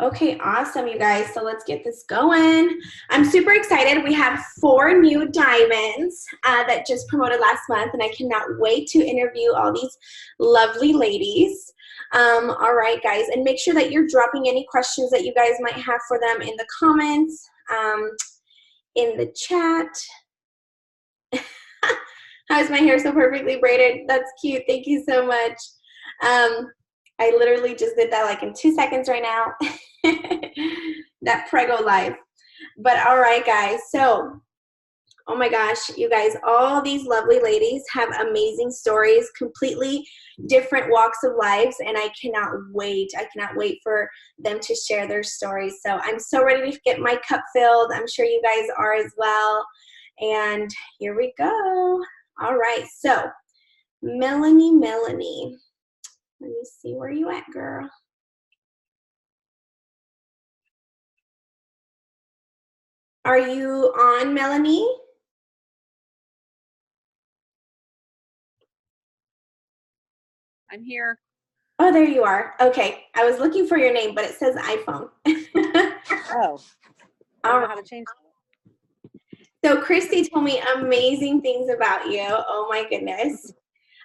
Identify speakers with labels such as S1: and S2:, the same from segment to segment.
S1: Okay, awesome, you guys. So let's get this going. I'm super excited. We have 4 new diamonds that just promoted last month, and I cannot wait to interview all these lovely ladies. All right, guys, and make sure that you're dropping any questions that you guys might have for them in the comments, in the chat. How is my hair so perfectly braided? That's cute. Thank you so much. I literally just did that like in 2 seconds right now. That Prego live. But all right, guys. So, oh my gosh, you guys, all these lovely ladies have amazing stories, completely different walks of lives, and I cannot wait. I cannot wait for them to share their stories. So I'm so ready to get my cup filled. I'm sure you guys are as well. And here we go. All right, so Melanie, let me see where you at, girl. Are you on, Melanie?
S2: I'm here.
S1: Oh, there you are. Okay, I was looking for your name, but it says iPhone.
S2: Oh, I don't know how to change that.
S1: So Christy told me amazing things about you. Oh my goodness.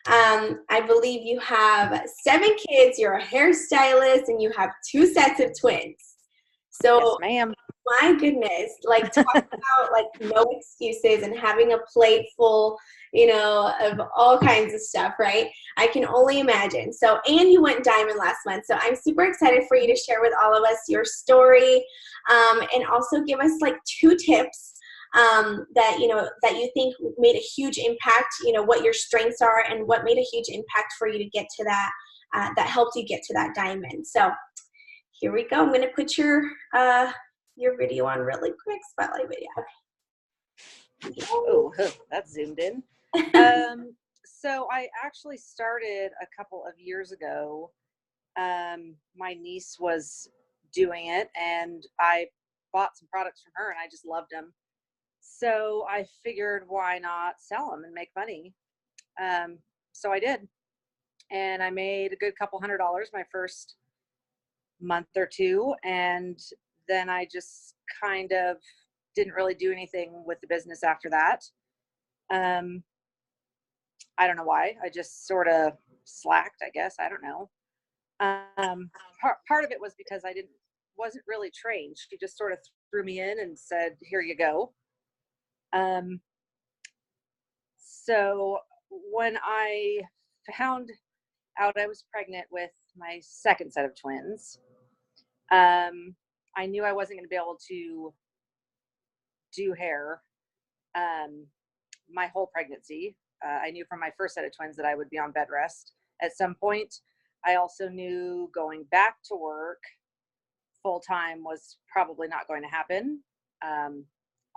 S1: I believe you have 7 kids, you're a hairstylist, and you have 2 sets of twins. So,
S2: Yes, ma'am.
S1: my goodness, like talk about like no excuses and having a plate full, of all kinds of stuff, right? I can only imagine. So, and you went diamond last month. So I'm super excited for you to share with all of us your story, and also give us like 2 tips that you think made a huge impact, what your strengths are and what made a huge impact for you to get to that, that helped you get to that diamond. So here we go. I'm going to put your video on really quick, spotlight video.
S2: Oh, that's zoomed in. So I actually started a couple of years ago. My niece was doing it, and I bought some products from her, and I just loved them. So I figured, why not sell them and make money? So I did, and I made a good couple $100 my first month or two, and then I just kind of didn't really do anything with the business after that. Um, I don't know why. I just sort of slacked, I guess. I don't know. Part of it was because I wasn't really trained. She just sort of threw me in and said, "Here you go." Um, so when I found out I was pregnant with my second set of twins, I knew I wasn't going to be able to do hair my whole pregnancy. I knew from my first set of twins that I would be on bed rest at some point. I also knew going back to work full time was probably not going to happen.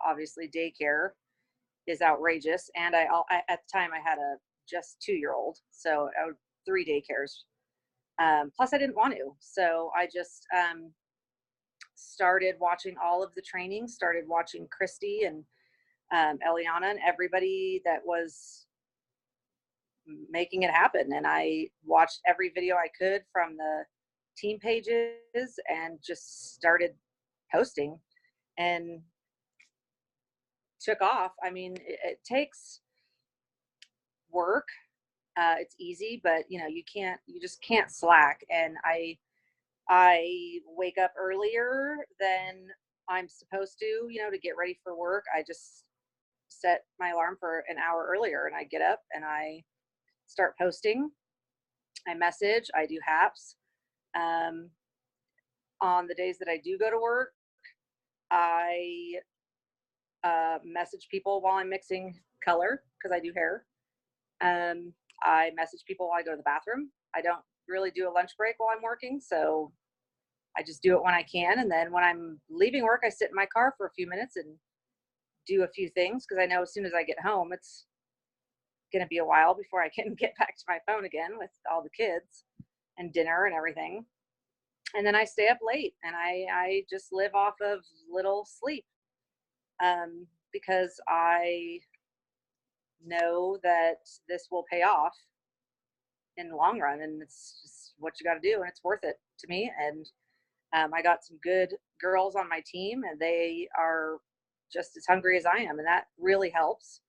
S2: Obviously, daycare is outrageous, and at the time I had a just 2-year-old, so I would 3 daycares. Plus, I didn't want to, so I just started watching all of the trainings, started watching Christy and Eliana and everybody that was making it happen. And I watched every video I could from the team pages and just started posting and took off. I mean, it takes work. It's easy, but you just can't slack. And I wake up earlier than I'm supposed to get ready for work. I just set my alarm for an hour earlier, and I get up and I start posting. I message, I do haps. On the days that I do go to work, I message people while I'm mixing color because I do hair. I message people while I go to the bathroom. I don't really do a lunch break while I'm working, so I just do it when I can. And then when I'm leaving work, I sit in my car for a few minutes and do a few things because I know as soon as I get home, it's going to be a while before I can get back to my phone again with all the kids and dinner and everything. And then I stay up late and I just live off of little sleep because I know that this will pay off in the long run, and it's just what you got to do, and it's worth it to me. And I got some good girls on my team, and they are just as hungry as I am, and that really helps.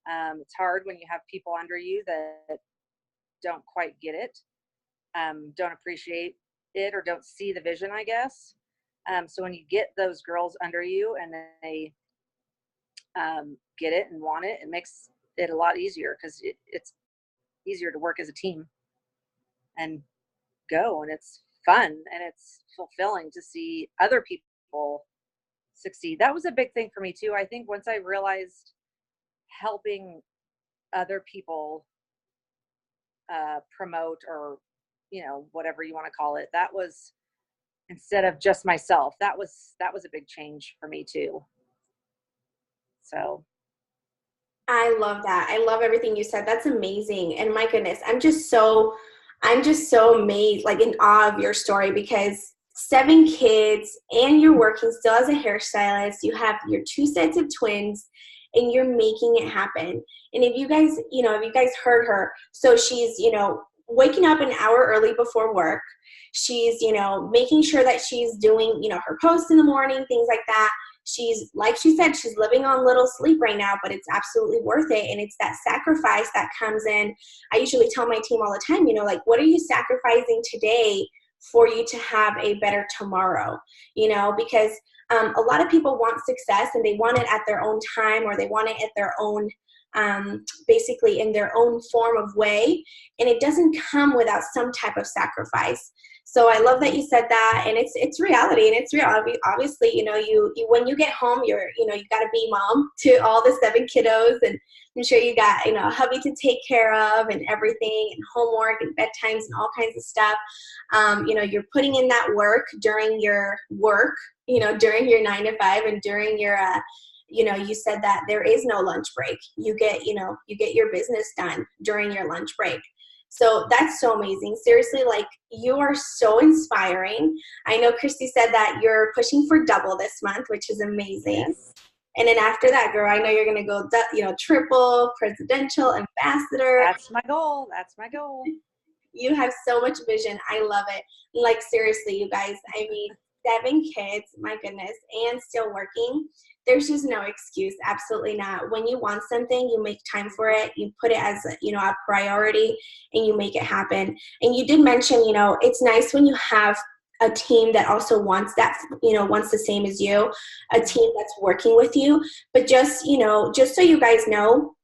S2: It's hard when you have people under you that don't quite get it, don't appreciate it, or don't see the vision, I guess. So when you get those girls under you and they get it and want it, it makes it a lot easier, because it's easier to work as a team and go, and it's fun and it's fulfilling to see other people succeed. That was a big thing for me too. I think once I realized helping other people promote, or whatever you want to call it, that was, instead of just myself, that was a big change for me too. So
S1: I love that. I love everything you said. That's amazing. And my goodness, I'm just so amazed, like in awe of your story, because 7 kids and you're working still as a hairstylist. You have your 2 sets of twins and you're making it happen. And if you guys heard her, so she's, waking up an hour early before work. She's, making sure that she's doing, her posts in the morning, things like that. She's, like she said, she's living on little sleep right now, but it's absolutely worth it. And it's that sacrifice that comes in. I usually tell my team all the time, like, what are you sacrificing today for you to have a better tomorrow? Because a lot of people want success and they want it at their own time, or they want it at their own, basically in their own form of way. And it doesn't come without some type of sacrifice. So I love that you said that, and it's reality, and it's real. Obviously, you when you get home, you got to be mom to all the 7 kiddos, and I'm sure you got a hubby to take care of, and everything, and homework and bedtimes and all kinds of stuff. You're putting in that work during your work, during your 9 to 5, and during your you said that there is no lunch break. You get your business done during your lunch break. So that's so amazing. Seriously, like, you are so inspiring. I know Christy said that you're pushing for double this month, which is amazing.
S2: yes.
S1: And then after that, girl, I know you're going to go, triple presidential ambassador.
S2: That's my goal.
S1: You have so much vision. I love it. Like, seriously, you guys, I mean, 7 kids, my goodness, and still working. There's just no excuse. Absolutely not. When you want something, you make time for it. You put it as, a priority, and you make it happen. And you did mention, it's nice when you have a team that also wants that, wants the same as you, a team that's working with you. But just so you guys know,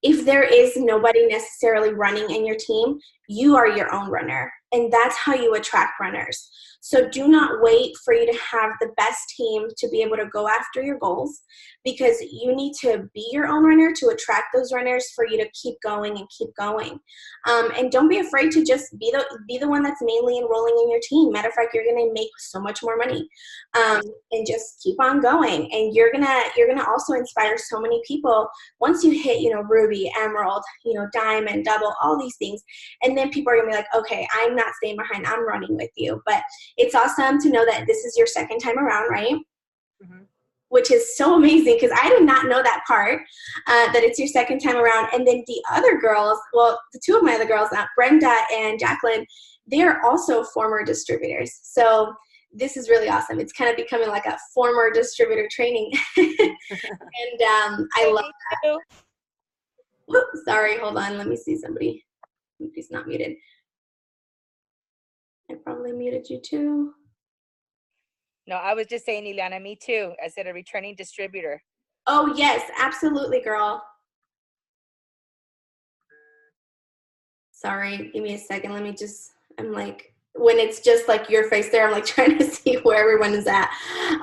S1: if there is nobody necessarily running in your team, you are your own runner. And that's how you attract runners. So do not wait for you to have the best team to be able to go after your goals, because you need to be your own runner to attract those runners for you to keep going and keep going. And don't be afraid to just be the one that's mainly enrolling in your team. Matter of fact, you're going to make so much more money, and just keep on going. And you're gonna also inspire so many people once you hit, Ruby, Emerald, Diamond, Double, all these things. And then people are gonna be like, okay, I'm not staying behind, I'm running with you. But it's awesome to know that this is your second time around, right?
S2: Mm-hmm.
S1: Which is so amazing, because I did not know that part, that it's your second time around. And then the other girls, well, the 2 of my other girls, Brenda and Jacqueline, they're also former distributors. So this is really awesome. It's kind of becoming like a former distributor training. And I love that. Whoops, sorry, hold on. Let me see somebody. Somebody's not muted. I probably muted you too.
S3: No, I was just saying, Ileana, me too. I said a returning distributor.
S1: Oh, yes, absolutely, girl. Sorry, give me a second. I'm like, when it's just like your face there, I'm like trying to see where everyone is at.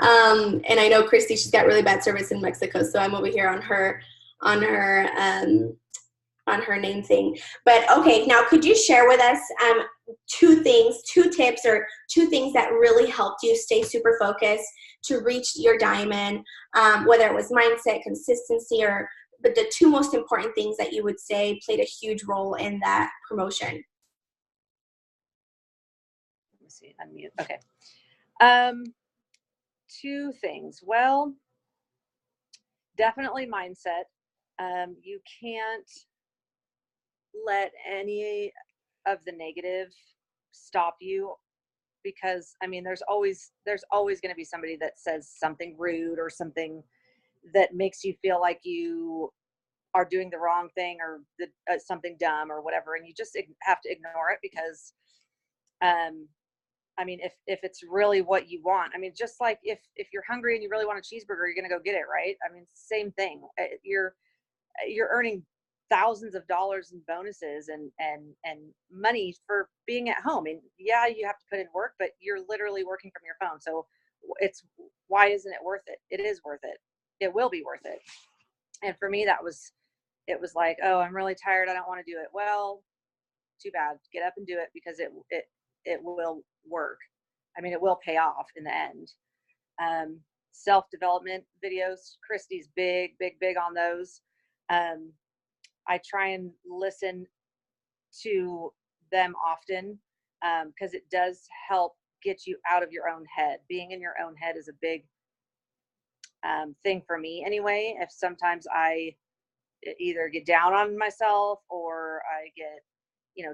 S1: And I know Christy, she's got really bad service in Mexico, so I'm over here on her name thing. But okay, now could you share with us 2 tips, or 2 things that really helped you stay super focused to reach your diamond, whether it was mindset, consistency, but the 2 most important things that you would say played a huge role in that promotion?
S2: Let me see. Unmute. Okay. 2 things. Well, definitely mindset. You can't let any of the negative stop you because I mean, there's always going to be somebody that says something rude or something that makes you feel like you are doing the wrong thing or something dumb or whatever. And you just have to ignore it because, I mean, if it's really what you want, I mean, just like if you're hungry and you really want a cheeseburger, you're going to go get it, right? I mean, same thing. You're earning thousands of dollars in bonuses and money for being at home. And yeah, you have to put in work, but you're literally working from your phone. So why isn't it worth it? It is worth it. It will be worth it. And for me, it was like, oh, I'm really tired. I don't want to do it. Well, too bad. Get up and do it because it will work. I mean, it will pay off in the end. Self-development videos, Christy's big on those. I try and listen to them often because it does help get you out of your own head. Being in your own head is a big thing for me anyway. If sometimes I either get down on myself or I get,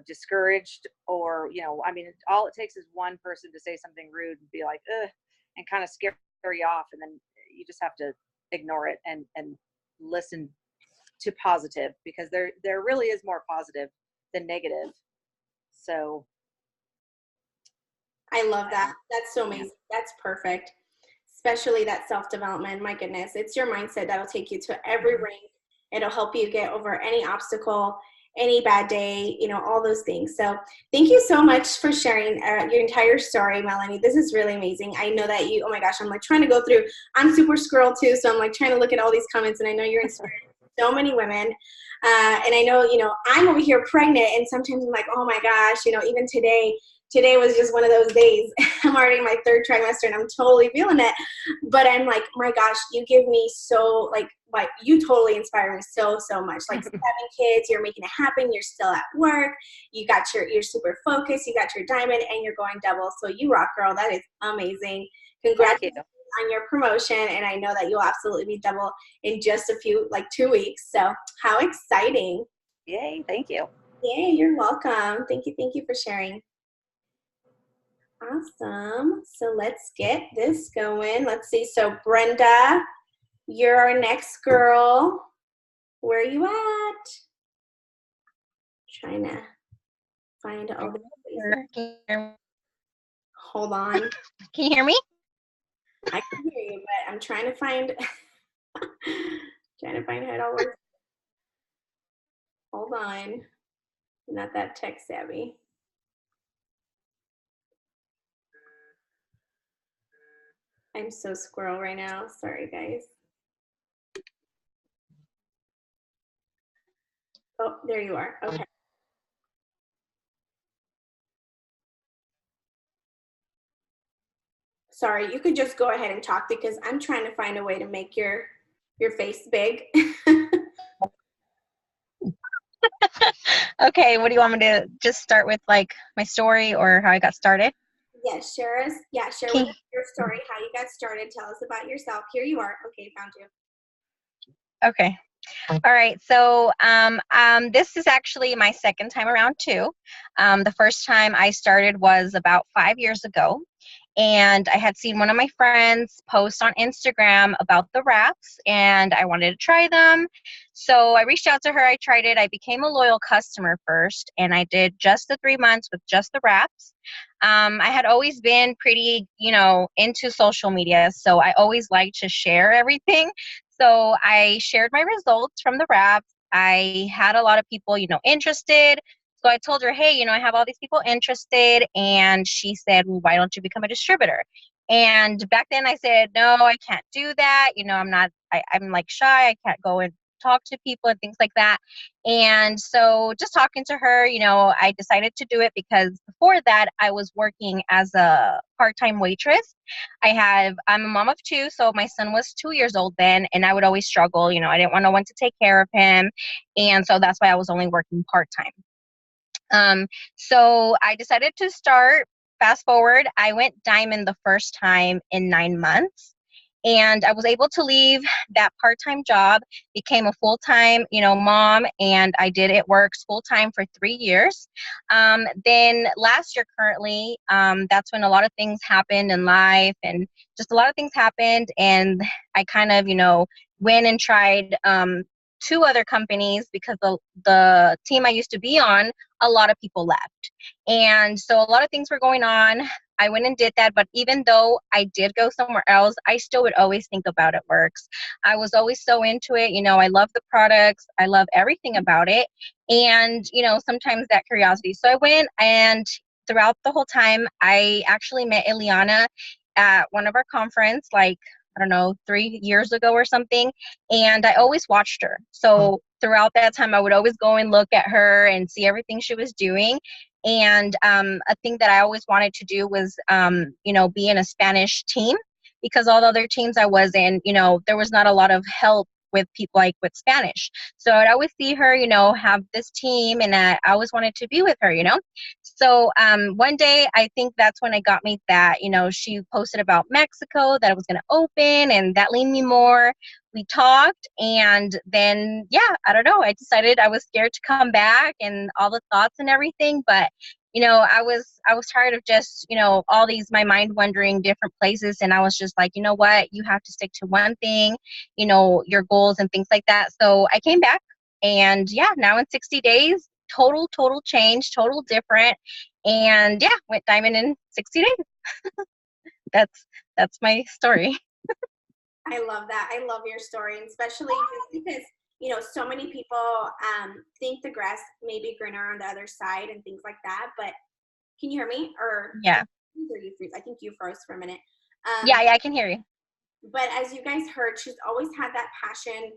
S2: discouraged or, I mean, all it takes is one person to say something rude and be like, ugh, and kind of scare you off. And then you just have to ignore it and listen to positive because there really is more positive than negative. So
S1: I love that. That's so amazing. That's perfect. Especially that self-development. My goodness, it's your mindset that'll take you to every rank. It'll help you get over any obstacle, any bad day, all those things. So thank you so much for sharing your entire story, Melanie. This is really amazing. I know that oh my gosh, I'm like trying to go through, I'm super squirrel too. So I'm like trying to look at all these comments and I know you're inspiring so many women. And I know, I'm over here pregnant and sometimes I'm like, oh my gosh, even today was just one of those days. I'm already in my third trimester and I'm totally feeling it. But I'm like, my gosh, you give me so you totally inspire me so much. Like 7 kids, you're making it happen. You're still at work. You're super focused. You got your diamond and you're going double. So you rock, girl. That is amazing. Congratulations on your promotion. And I know that you'll absolutely be double in just 2 weeks. So how exciting.
S2: Yay. Thank you.
S1: Yay. You're welcome. Thank you for sharing. Awesome. So let's get this going. Let's see. So Brenda, you're our next girl. Where are you at? Trying to find all the Hold on.
S4: Can you hear me?
S1: I can hear you, but I'm trying to find how it all works. Hold on. I'm not that tech savvy. I'm so squirrel right now. Sorry, guys. Oh, there you are. Okay. Sorry, you could just go ahead and talk because I'm trying to find a way to make your face big.
S4: Okay, what do you want me to just start with, like my story or how I got started?
S1: Yes, share with us your story, how you got started. Tell us about yourself. Here you are. Okay, found you.
S4: Okay. All right. So this is actually my second time around too. The first time I started was about 5 years ago. And I had seen one of my friends post on Instagram about the wraps, and I wanted to try them. So I reached out to her. I tried it. I became a loyal customer first, and I did just the 3 months with just the wraps. I had always been pretty, into social media, so I always liked to share everything. So I shared my results from the wraps. I had a lot of people, interested. So I told her, hey, I have all these people interested. And she said, well, why don't you become a distributor? And back then I said, no, I can't do that. I'm like shy. I can't go and talk to people and things like that. And so just talking to her, I decided to do it because before that I was working as a part-time waitress. I'm a mom of 2, so my son was 2 years old then, and I would always struggle. I didn't want no one to take care of him. And so that's why I was only working part-time. So I decided to start. Fast forward, I went diamond the first time in 9 months. And I was able to leave that part-time job, became a full-time, mom, and I did It Works full-time for 3 years. Then last year, currently, that's when a lot of things happened in life, and just a lot of things happened, and I kind of, went and tried two other companies because the team I used to be on, a lot of people left. And so a lot of things were going on. I went and did that, but even though I did go somewhere else, I still would always think about It Works. I was always so into it. I love the products. I love everything about it. And, sometimes that curiosity. So I went, and throughout the whole time, I actually met Ileana at one of our conference, like, I don't know, 3 years ago or something. And I always watched her. So throughout that time, I would always go and look at her and see everything she was doing. And a thing that I always wanted to do was, be in a Spanish team, because all the other teams I was in, there was not a lot of help with people like with Spanish. So I'd always see her, have this team, and I always wanted to be with her, So one day, I think that's when it got me that, she posted about Mexico, that it was going to open, and that leaned me more. We talked, and then, yeah, I don't know. I decided I was scared to come back and all the thoughts and everything, but I was tired of just, all these, my mind wandering different places. And I was just like, you know what, you have to stick to one thing, your goals and things like that. So I came back, and yeah, now in 60 days, total change, total different. And yeah, went diamond in 60 days. That's my story.
S1: I love that. I love your story, and especially just because, so many people think the grass may be greener on the other side and things like that. But can you hear me? Or
S4: Yeah.
S1: you freeze? I think you froze for a minute.
S4: Yeah, I can hear you.
S1: But as you guys heard, she's always had that passion,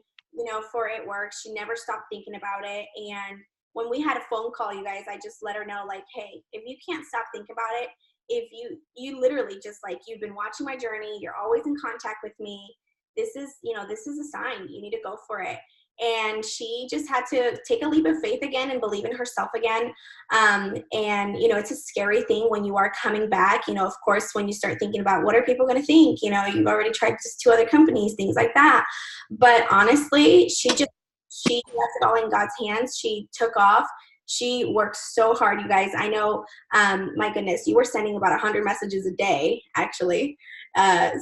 S1: for It Works. She never stopped thinking about it. And when we had a phone call, you guys, I just let her know, like, hey, if you can't stop thinking about it, if you literally just, like, you've been watching my journey, you're always in contact with me, this is a sign. You need to go for it. And she just had to take a leap of faith again and believe in herself again. And, it's a scary thing when you are coming back, of course, when you start thinking about what are people going to think, you've already tried just 2 other companies, things like that. But honestly, she left it all in God's hands. She took off. She worked so hard, you guys. I know, my goodness, you were sending about 100 messages a day, actually.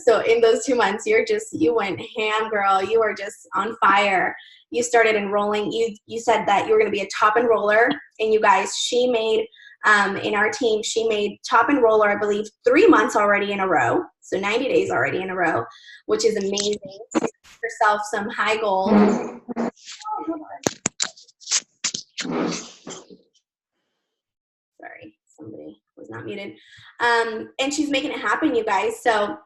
S1: So in those 2 months, you went ham, girl. You were just on fire. You started enrolling. You said that you were going to be a top enroller, and you guys, she made, in our team, she made top enroller, I believe, 3 months already in a row. So 90 days already in a row, which is amazing. She set herself some high goals. Sorry, somebody was not muted. And she's making it happen, you guys. So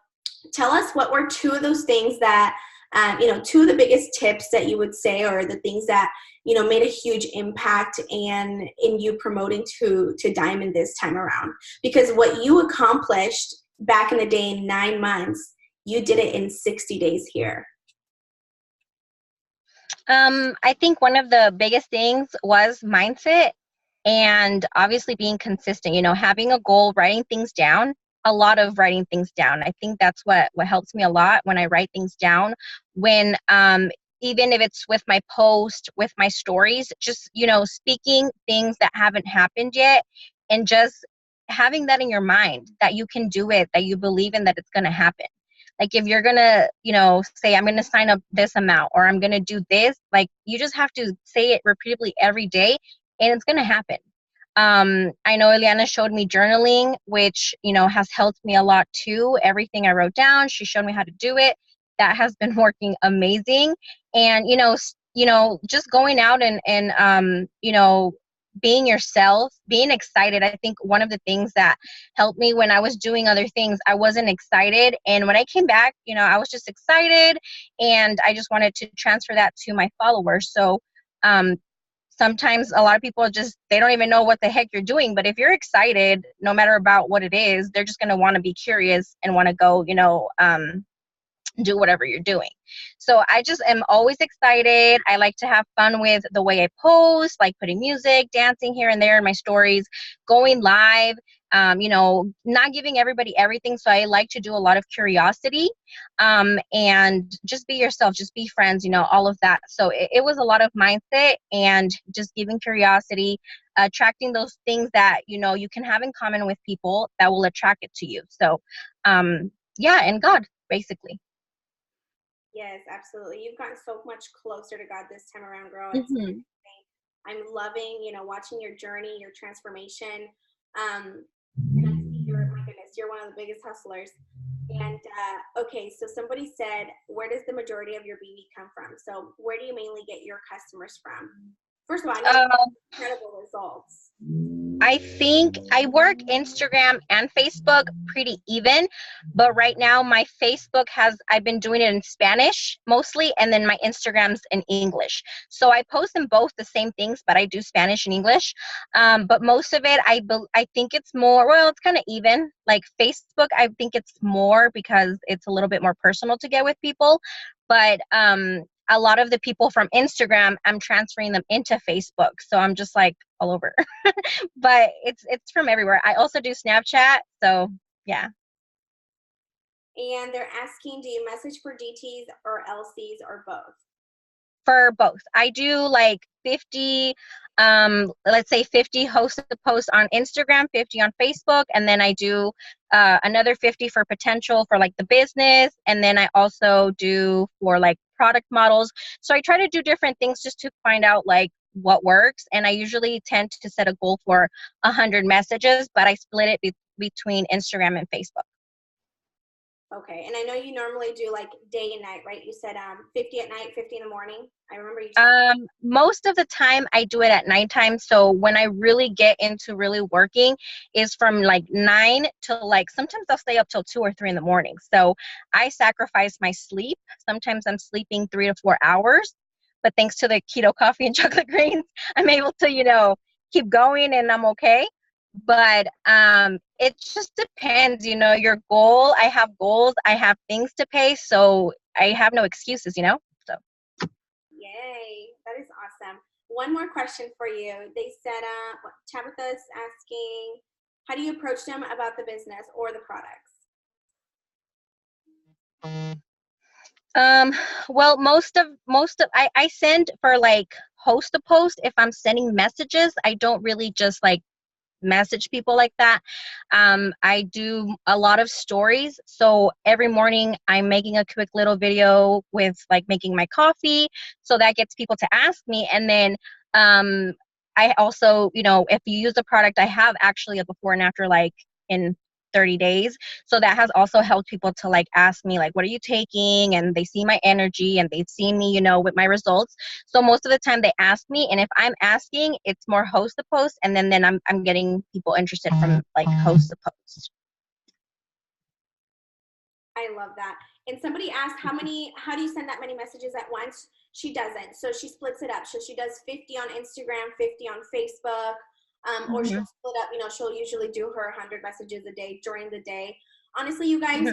S1: tell us, what were 2 of those things that, 2 of the biggest tips that you would say, or the things that, made a huge impact in you promoting to Diamond this time around? Because what you accomplished back in the day in 9 months, you did it in 60 days here.
S4: I think one of the biggest things was mindset, and obviously being consistent, having a goal, writing things down, a lot of writing things down. I think that's what helps me a lot when I write things down, when, even if it's with my post, with my stories, just, speaking things that haven't happened yet, and just having that in your mind that you can do it, that you believe in, that it's going to happen. Like, if you're going to, say, I'm going to sign up this amount, or I'm going to do this, like, you just have to say it repeatedly every day, and it's going to happen. I know Ileana showed me journaling, which, has helped me a lot too. Everything I wrote down, she showed me how to do it. That has been working amazing. And, just going out and being yourself, being excited. I think one of the things that helped me when I was doing other things, I wasn't excited. And when I came back, I was just excited, and I just wanted to transfer that to my followers. So, sometimes a lot of people they don't even know what the heck you're doing. But if you're excited, no matter about what it is, they're just going to want to be curious and want to go, do whatever you're doing. So I just am always excited. I like to have fun with the way I post, like putting music, dancing here and there in my stories, going live. you know, not giving everybody everything. So I like to do a lot of curiosity, and just be yourself, just be friends, you know, all of that. So it was a lot of mindset and just giving curiosity, attracting those things that, you know, you can have in common with people that will attract it to you. So, yeah, and God, basically.
S1: Yes, absolutely. You've gotten so much closer to God this time around, girl. It's
S4: Hmm.
S1: I'm loving, you know, watching your journey, your transformation. And I see you're, my goodness, you're one of the biggest hustlers. And okay, so somebody said, where does the majority of your BB come from? So where do you mainly get your customers from? First of all, I know you have incredible results.
S4: I think I work Instagram and Facebook pretty even, but right now my Facebook I've been doing it in Spanish mostly, and then my Instagram's in English. So I post in both the same things, but I do Spanish and English. But most of it, I think it's more, well, it's kind of even. Like Facebook, I think it's more because it's a little bit more personal to get with people. But a lot of the people from Instagram, I'm transferring them into Facebook. So I'm just like all over. But it's from everywhere. I also do Snapchat, so yeah.
S1: And they're asking, do you message for DTs or LCs or both?
S4: For both. I do like 50, let's say 50 hosted posts on Instagram, 50 on Facebook, and then I do another 50 for potential for like the business, and then I also do for like product models. So I try to do different things just to find out like what works, and I usually tend to set a goal for 100 messages, but I split it between Instagram and Facebook.
S1: Okay, and I know you normally do like day and night, right? You said 50 at night, 50 in the morning. I remember you talking.
S4: Most of the time I do it at nighttime. So when I really get into really working is from like 9 to like, sometimes I'll stay up till 2 or 3 in the morning. So I sacrifice my sleep. Sometimes I'm sleeping 3 to 4 hours, but thanks to the keto coffee and chocolate greens, I'm able to, you know, keep going and I'm okay. But it just depends, you know, your goal. I have goals, I have things to pay, so I have no excuses, you know. So
S1: Yay, that is awesome. One more question for you. They said, Tabitha's asking, how do you approach them about the business or the products?
S4: well, most of I send for like host to post. If I'm sending messages, I don't really just like message people like that. I do a lot of stories. So every morning I'm making a quick little video with like making my coffee. So that gets people to ask me. And then I also, you know, if you use the product, I have actually a before and after like in 30 days. So that has also helped people to like ask me like, what are you taking? And they see my energy and they've seen me, you know, with my results. So most of the time they ask me, and if I'm asking, it's more host to post, and then I'm getting people interested from like host to post.
S1: I love that. And somebody asked, how do you send that many messages at once? She doesn't. So she splits it up. So she does 50 on Instagram, 50 on Facebook, or she'll split up, you know, she'll usually do her 100 messages a day during the day. Honestly, you guys,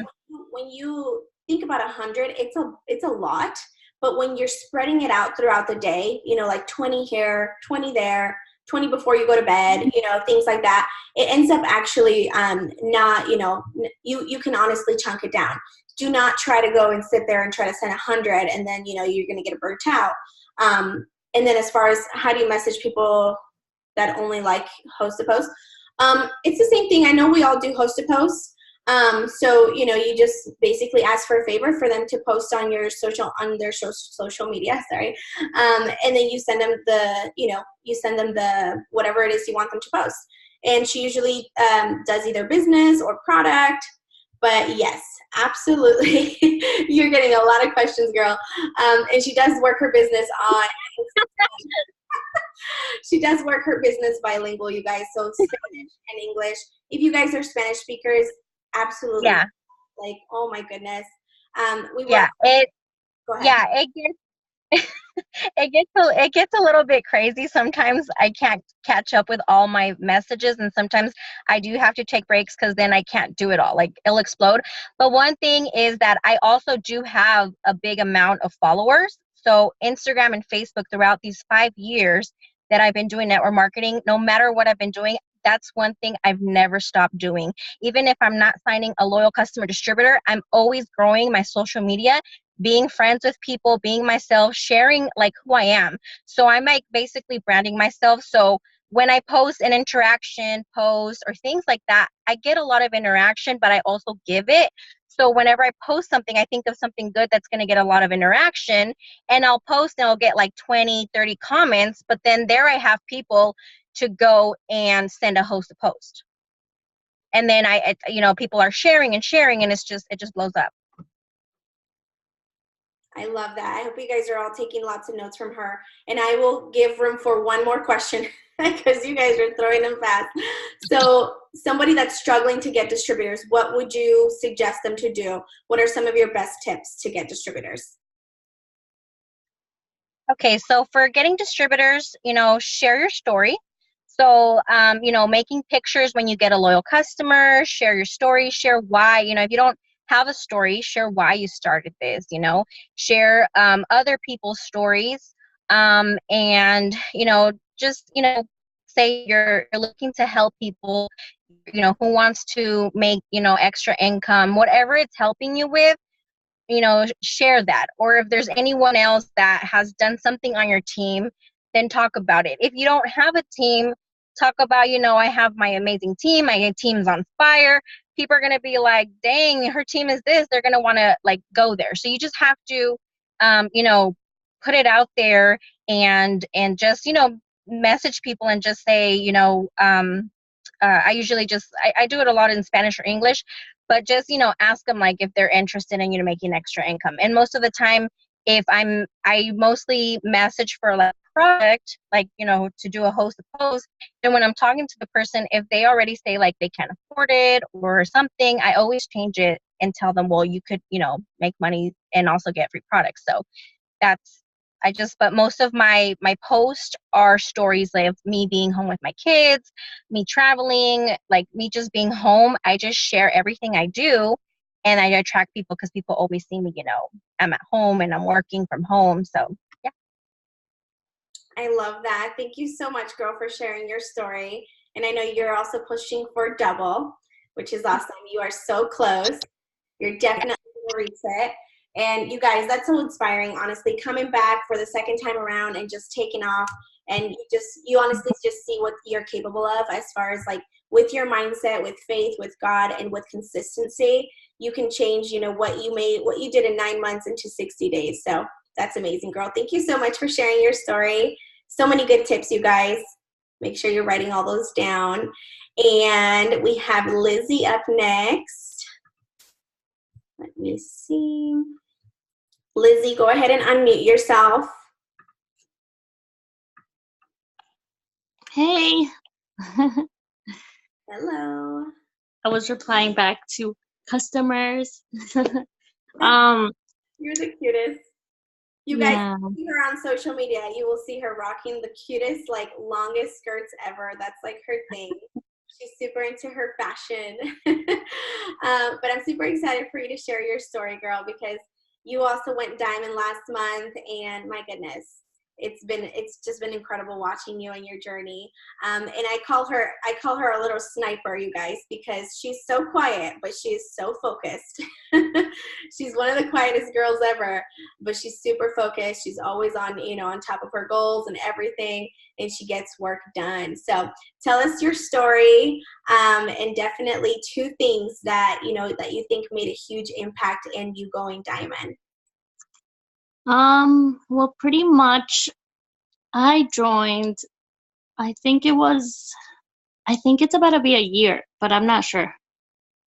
S1: when you think about 100, it's a lot. But when you're spreading it out throughout the day, you know, like 20 here, 20 there, 20 before you go to bed, you know, things like that, it ends up actually not, you know, you can honestly chunk it down. Do not try to go and sit there and try to send 100 and then, you know, you're going to get burnt out. And then as far as how do you message people that only like host to post, it's the same thing. I know we all do host to post. So, you know, you just basically ask for a favor for them to post on their social media, sorry. And then you send them the whatever it is you want them to post. And she usually does either business or product. But yes, absolutely. You're getting a lot of questions, girl. And she does work her business on she does work her business bilingual, you guys. So Spanish and English. If you guys are Spanish speakers, absolutely.
S4: Yeah.
S1: Like, oh my goodness. Go ahead.
S4: It gets a little bit crazy. Sometimes I can't catch up with all my messages, and sometimes I do have to take breaks because then I can't do it all. Like it'll explode. But one thing is that I also do have a big amount of followers. So Instagram and Facebook throughout these 5 years that I've been doing network marketing, no matter what I've been doing, that's one thing I've never stopped doing. Even if I'm not signing a loyal customer distributor, I'm always growing my social media, being friends with people, being myself, sharing like who I am. So I'm like basically branding myself. So when I post an interaction post or things like that, I get a lot of interaction, but I also give it. So whenever I post something, I think of something good that's going to get a lot of interaction, and I'll post and I'll get like 20, 30 comments, but then there I have people to go and send a host a post. And then people are sharing and sharing, and it just blows up.
S1: I love that. I hope you guys are all taking lots of notes from her. And I will give room for one more question because you guys are throwing them fast. So somebody that's struggling to get distributors, what would you suggest them to do? What are some of your best tips to get distributors?
S4: Okay, so for getting distributors, share your story. So, making pictures when you get a loyal customer, share your story, share why, if you don't have a story, share why you started this, share other people's stories, and, just, say you're looking to help people, who wants to make, extra income, whatever it's helping you with, share that. Or if there's anyone else that has done something on your team, then talk about it. If you don't have a team, talk about, I have my amazing team. My team's on fire. People are going to be like, dang, her team is this. They're going to want to like go there. So you just have to, put it out there and just, message people and just say, I usually I do it a lot in Spanish or English, but just, ask them like if they're interested in, making extra income. And most of the time, if I mostly message for like product, like, to do a host of posts. And when I'm talking to the person, if they already say like they can't afford it or something, I always change it and tell them, well, you could, make money and also get free products. So but most of my posts are stories of me being home with my kids, me traveling, like me just being home. I just share everything I do, and I attract people because people always see me, I'm at home and I'm working from home. So yeah.
S1: I love that. Thank you so much, girl, for sharing your story. And I know you're also pushing for double, which is awesome. You are so close. You're definitely going to reach it. And you guys, that's so inspiring, honestly, coming back for the second time around and just taking off. And you honestly just see what you're capable of as far as like with your mindset, with faith, with God, and with consistency, you can change, what you did in 9 months into 60 days. So that's amazing, girl. Thank you so much for sharing your story. So many good tips, you guys. Make sure you're writing all those down. And we have Lizzie up next. Let me see. Lizzie, go ahead and unmute yourself.
S5: Hey.
S1: Hello.
S5: I was replying back to customers.
S1: You're the cutest. You guys see her on social media. You will see her rocking the cutest, like longest skirts ever. That's like her thing. She's super into her fashion. But I'm super excited for you to share your story, girl, because you also went diamond last month, and my goodness, it's just been incredible watching you and your journey. And I call her a little sniper, you guys, because she's so quiet, but she's so focused. She's one of the quietest girls ever, but she's super focused. She's always on top of her goals and everything, and she gets work done. So tell us your story, and definitely 2 things that you think made a huge impact in you going diamond.
S5: Well, pretty much I joined, I think it's about to be a year, but I'm not sure.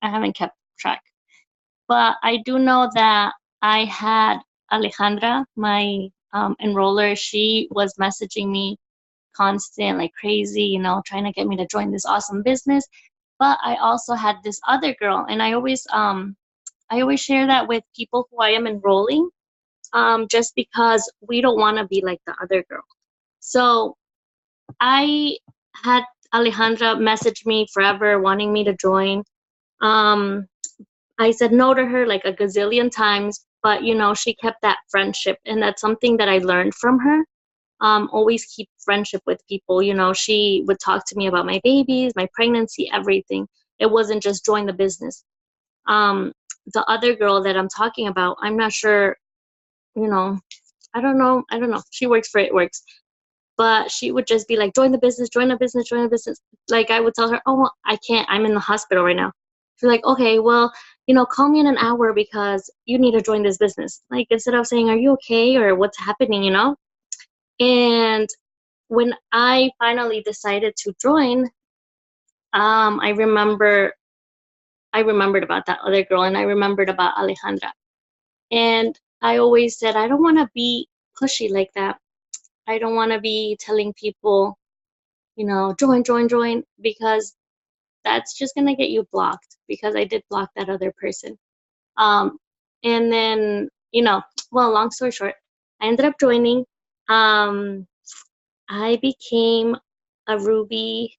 S5: I haven't kept track. But I do know that I had Alejandra, my enroller. She was messaging me constant, like crazy, trying to get me to join this awesome business. But I also had this other girl, and I always share that with people who I am enrolling, just because we don't want to be like the other girl. So I had Alejandra message me forever wanting me to join. I said no to her like a gazillion times, but she kept that friendship, and that's something that I learned from her. always keep friendship with people. You know, she would talk to me about my babies, my pregnancy, everything. It wasn't just join the business. The other girl that I'm talking about, I'm not sure, you know, I don't know. She works for It Works. But she would just be like, join the business, join the business, join the business. Like I would tell her, oh, well, I can't. I'm in the hospital right now. She's like, okay, well, you know, call me in an hour because you need to join this business. Like instead of saying, are you okay or what's happening, you know? And when I finally decided to join, I remembered about that other girl, and I remembered about Alejandra. And I always said, I don't want to be pushy like that. I don't want to be telling people, you know, join, because that's just going to get you blocked, because I did block that other person. And then, you know, well, long story short, I ended up joining. I became a Ruby.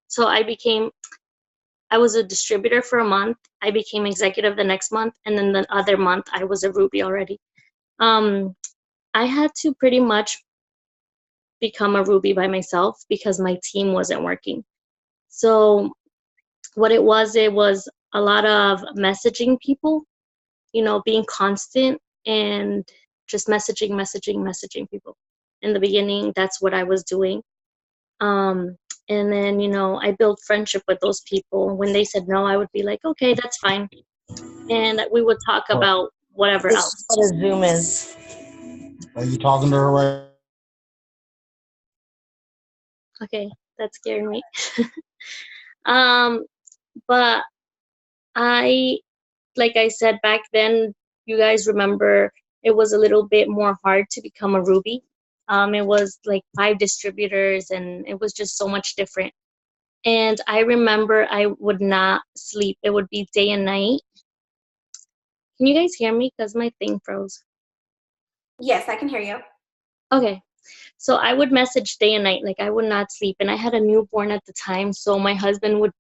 S5: So I was a distributor for a month. I became executive the next month. And then the other month, I was a Ruby already. I had to pretty much become a Ruby by myself because my team wasn't working. So what it was a lot of messaging people, you know, being constant and just messaging people. In the beginning, that's what I was doing. And then, you know, I built friendship with those people. When they said no, I would be like, okay, that's fine. And we would talk about whatever else.
S6: What a Zoom is.
S7: Are you talking to her right?
S5: Okay, that scared me. But like I said back then, you guys remember it was a little bit more hard to become a Ruby. It was like 5 distributors, and it was just so much different. And I remember I would not sleep. It would be day and night. Can you guys hear me? Because my thing froze.
S1: Yes, I can hear you.
S5: Okay. So I would message day and night, like I would not sleep. And I had a newborn at the time. So my husband would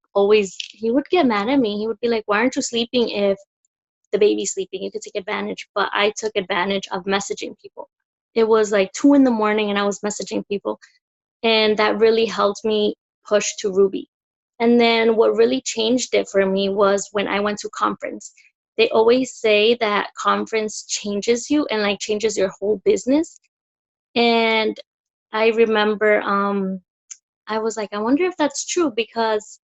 S5: he would get mad at me. He would be like, why aren't you sleeping if the baby's sleeping? You could take advantage. But I took advantage of messaging people. It was like 2 in the morning and I was messaging people. And that really helped me push to Ruby. And then what really changed it for me was when I went to conference. They always say that conference changes you and like changes your whole business. And I remember I was like, I wonder if that's true, because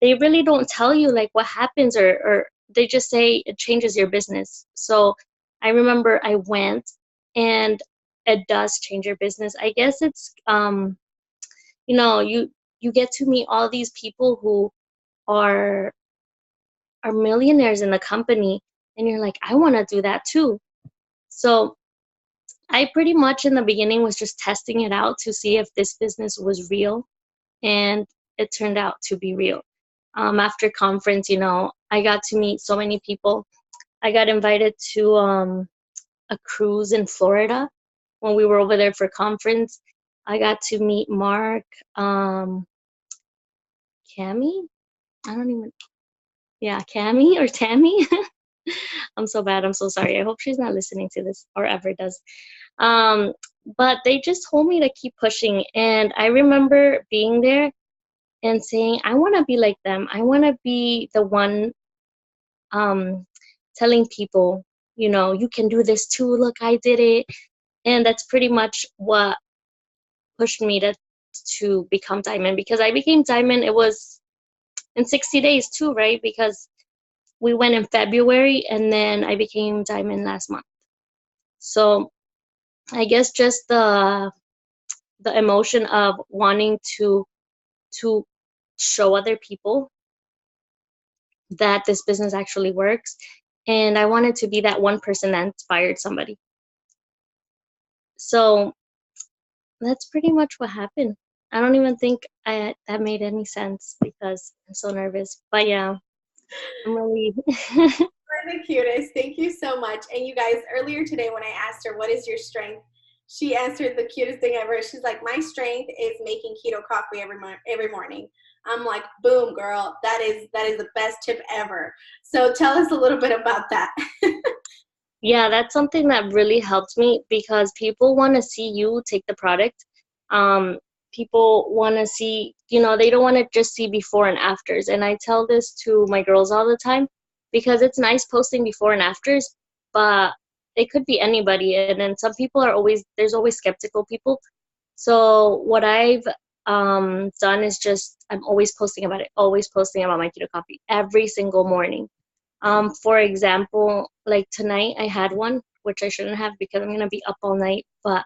S5: they really don't tell you like what happens, or they just say it changes your business. So I remember I went, and it does change your business. I guess it's you know, you get to meet all these people who are millionaires in the company, and you're like, I want to do that too. So I pretty much in the beginning was just testing it out to see if this business was real, and it turned out to be real. After conference, you know, I got to meet so many people. I got invited to a cruise in Florida when we were over there for conference. I got to meet Mark, Cami. Cami or Tammy. I'm so bad. I'm so sorry. I hope she's not listening to this or ever does. But they just told me to keep pushing. And I remember being there and saying, I want to be like them. I want to be the one telling people, you know, you can do this too. Look, I did it. And that's pretty much what pushed me to become Diamond, because I became Diamond. It was in 60 days too, right? Because we went in February and then I became Diamond last month. So I guess just the emotion of wanting to show other people that this business actually works. And I wanted to be that one person that inspired somebody. So that's pretty much what happened. I don't even think that made any sense because I'm so nervous. But yeah, I'm really...
S1: You're the cutest. Thank you so much. And you guys, earlier today when I asked her, what is your strength? She answered the cutest thing ever. She's like, my strength is making keto coffee every morning. I'm like, boom, girl. That is the best tip ever. So tell us a little bit about that.
S5: yeah, that's something that really helped me because people want to see you take the product. Um, People want to see, they don't want to just see before and afters. And I tell this to my girls all the time because it's nice posting before and afters, but it could be anybody. And then some people there's always skeptical people. So what I've done is just, I'm always posting about it, always posting about my keto coffee every single morning. For example, like tonight I had one, which I shouldn't have because I'm gonna be up all night, but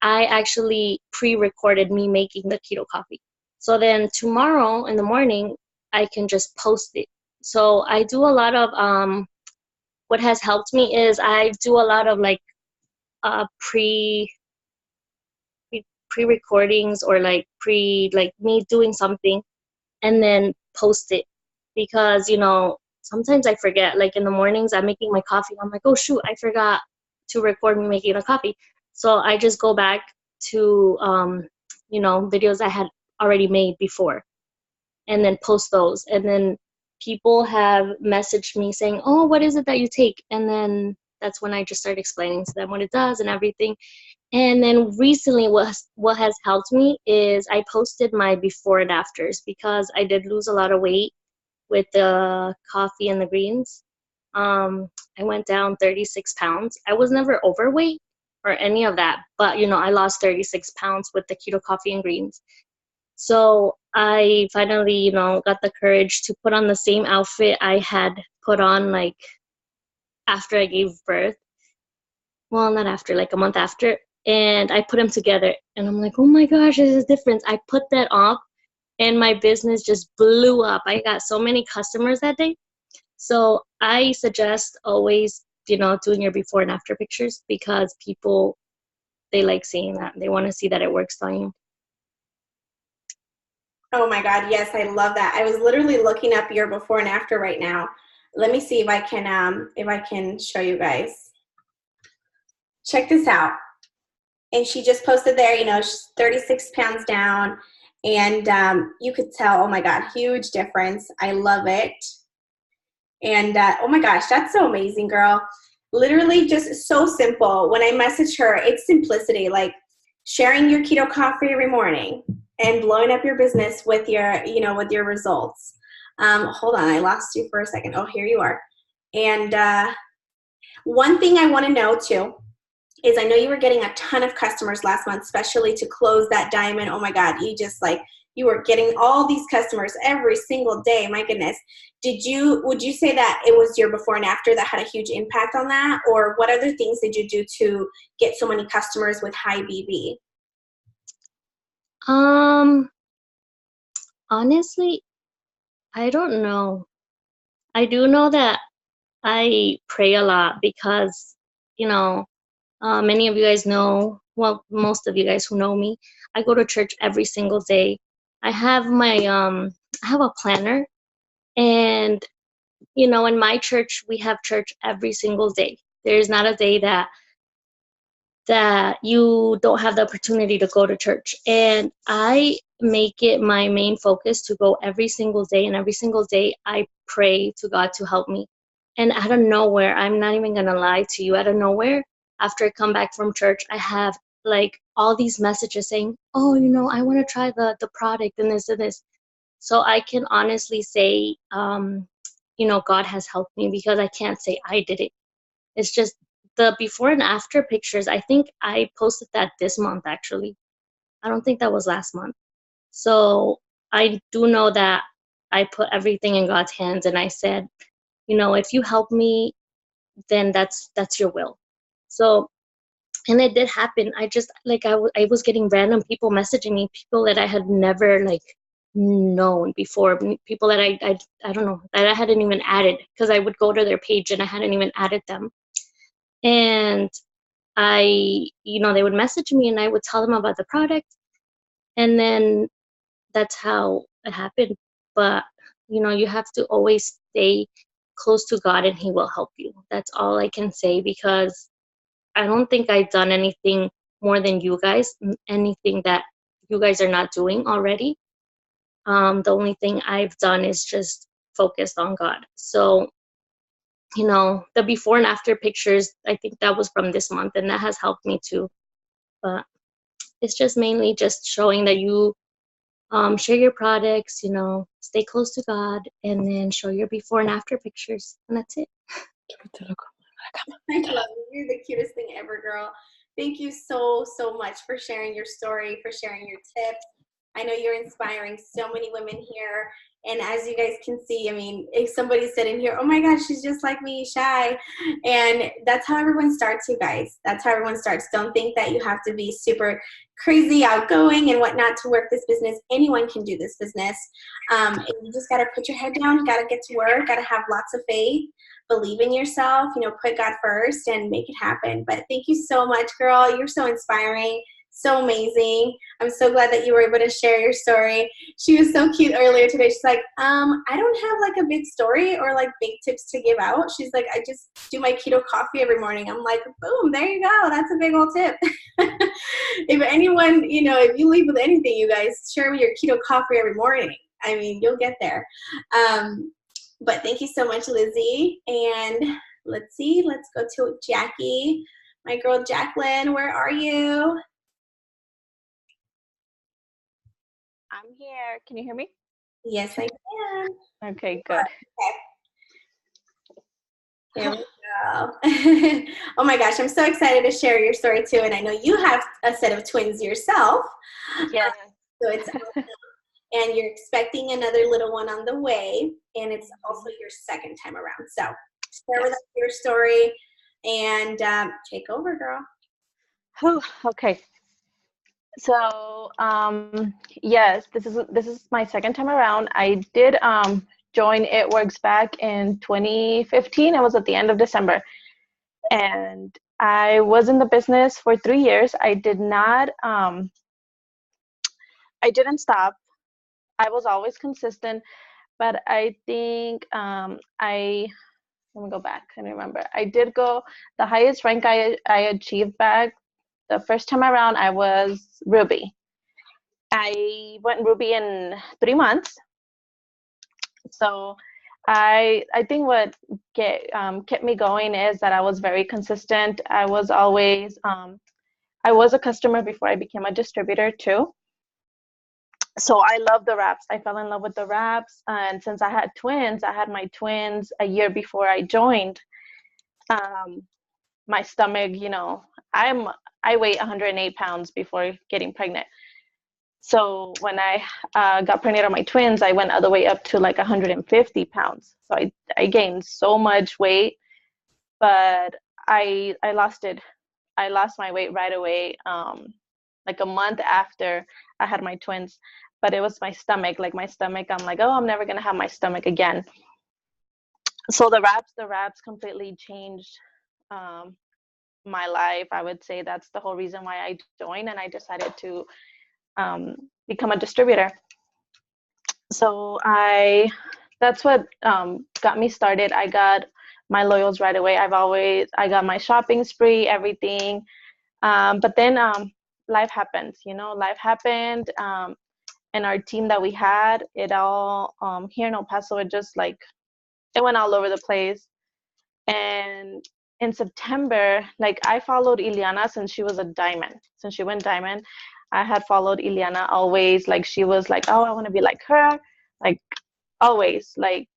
S5: I actually pre-recorded me making the keto coffee. So then tomorrow in the morning, I can just post it. So I do a lot of, what has helped me is I do a lot of like pre recordings or like like me doing something and then post it because sometimes I forget. Like in the mornings I'm making my coffee, I'm like, oh shoot, I forgot to record me making a coffee. So I just go back to videos I had already made before and then post those. And then people have messaged me saying, oh, what is it that you take? And then that's when I just start explaining to them what it does and everything. And then recently what has helped me is I posted my before and afters because I did lose a lot of weight with the coffee and the greens. I went down 36 pounds. I was never overweight or any of that, but I lost 36 pounds with the keto coffee and greens. So I finally, got the courage to put on the same outfit I had put on like after I gave birth. Well, not after, like a month after. And I put them together and I'm like, oh my gosh, there's a difference. I put that off and my business just blew up. I got so many customers that day. So I suggest always, doing your before and after pictures because people, they like seeing that. They want to see that it works on you.
S1: Oh my God, yes, I love that. I was literally looking up your before and after right now. Let me see if I can show you guys. Check this out. And she just posted there, she's 36 pounds down. And you could tell, oh my God, huge difference. I love it. And oh my gosh, that's so amazing, girl. Literally just so simple. When I message her, it's simplicity, like sharing your keto coffee every morning and blowing up your business with your, with your results. Hold on, I lost you for a second. Oh, here you are. And one thing I want to know too is I know you were getting a ton of customers last month, especially to close that diamond. Oh my God, you were getting all these customers every single day. My goodness. Would you say that it was your before and after that had a huge impact on that? Or what other things did you do to get so many customers with high BB?
S5: Honestly, I don't know. I do know that I pray a lot because, many of you guys know, well, most of you guys who know me, I go to church every single day. I have I have a planner and, in my church, we have church every single day. There's not a day that you don't have the opportunity to go to church. And I make it my main focus to go every single day. And every single day I pray to God to help me. And out of nowhere, I'm not even going to lie to you, out of nowhere, after I come back from church, I have like all these messages saying, oh, I want to try the product and this and this. So I can honestly say, God has helped me because I can't say I did it. It's just the before and after pictures. I think I posted that this month, actually. I don't think that was last month. So I do know that I put everything in God's hands and I said, if you help me, then that's your will. So, and it did happen. I just, I was getting random people messaging me, people that I had never, known before, people that I don't know, that I hadn't even added, because I would go to their page and I hadn't even added them. And they would message me and I would tell them about the product. And then that's how it happened. But, you have to always stay close to God and He will help you. That's all I can say, because I don't think I've done anything more than you guys, anything that you guys are not doing already. The only thing I've done is just focused on God. So the before and after pictures. I think that was from this month, and that has helped me too. But it's just mainly just showing that you share your products, stay close to God, and then show your before and after pictures, and that's it.
S1: I love you. You're the cutest thing ever, girl. Thank you so, so much for sharing your story, for sharing your tips. I know you're inspiring so many women here. And as you guys can see, I mean, if somebody said in here, oh my gosh, she's just like me, shy. And that's how everyone starts, you guys. That's how everyone starts. Don't think that you have to be super crazy, outgoing, and whatnot to work this business. Anyone can do this business. And you just got to put your head down, got to get to work, got to have lots of faith, believe in yourself, put God first and make it happen. But thank you so much, girl. You're so inspiring. So amazing. I'm so glad that you were able to share your story. She was so cute earlier today. She's like, I don't have like a big story or like big tips to give out. She's like, I just do my keto coffee every morning. I'm like, boom, there you go. That's a big old tip. If anyone, if you leave with anything, you guys, share with your keto coffee every morning. I mean, you'll get there. But thank you so much, Lizzie. And let's see, let's go to Jackie. My girl, Jacqueline, where are you?
S6: I'm here. Can you hear me?
S1: Yes, I can.
S6: Okay, good.
S1: Okay. Here we go. Oh my gosh, I'm so excited to share your story too. And I know you have a set of twins yourself.
S6: Yeah.
S1: So it's awesome. And you're expecting another little one on the way. And it's also your second time around. So share with us your story and take over, girl.
S6: Oh, okay. So, yes, this is my second time around. I did join It Works back in 2015. It was at the end of December. And I was in the business for 3 years. I didn't stop. I was always consistent, but I think let me go back and remember. I did go, the highest rank I achieved back the first time around, I was Ruby. I went Ruby in 3 months. So I think what kept me going is that I was very consistent. I was always, I was a customer before I became a distributor too. So I love the wraps. I fell in love with the wraps. And since I had twins, I had my twins a year before I joined. My stomach, I weighed 108 pounds before getting pregnant. So when I got pregnant on my twins, I went all the way up to like 150 pounds. So I gained so much weight, but I lost it. I lost my weight right away, like a month after I had my twins. But it was my stomach. Like my stomach, I'm like, oh, I'm never gonna have my stomach again. So the wraps completely changed my life. I would say that's the whole reason why I joined, and I decided to become a distributor. So that's what got me started. I got my loyals right away. I got my shopping spree, everything. But then life happens, life happened. And our team that we had, it all here in El Paso, it just like, it went all over the place. And in September, like I followed Ileana since she was a diamond. Since she went diamond, I had followed Ileana always. Like she was like, oh, I want to be like her. Like always, like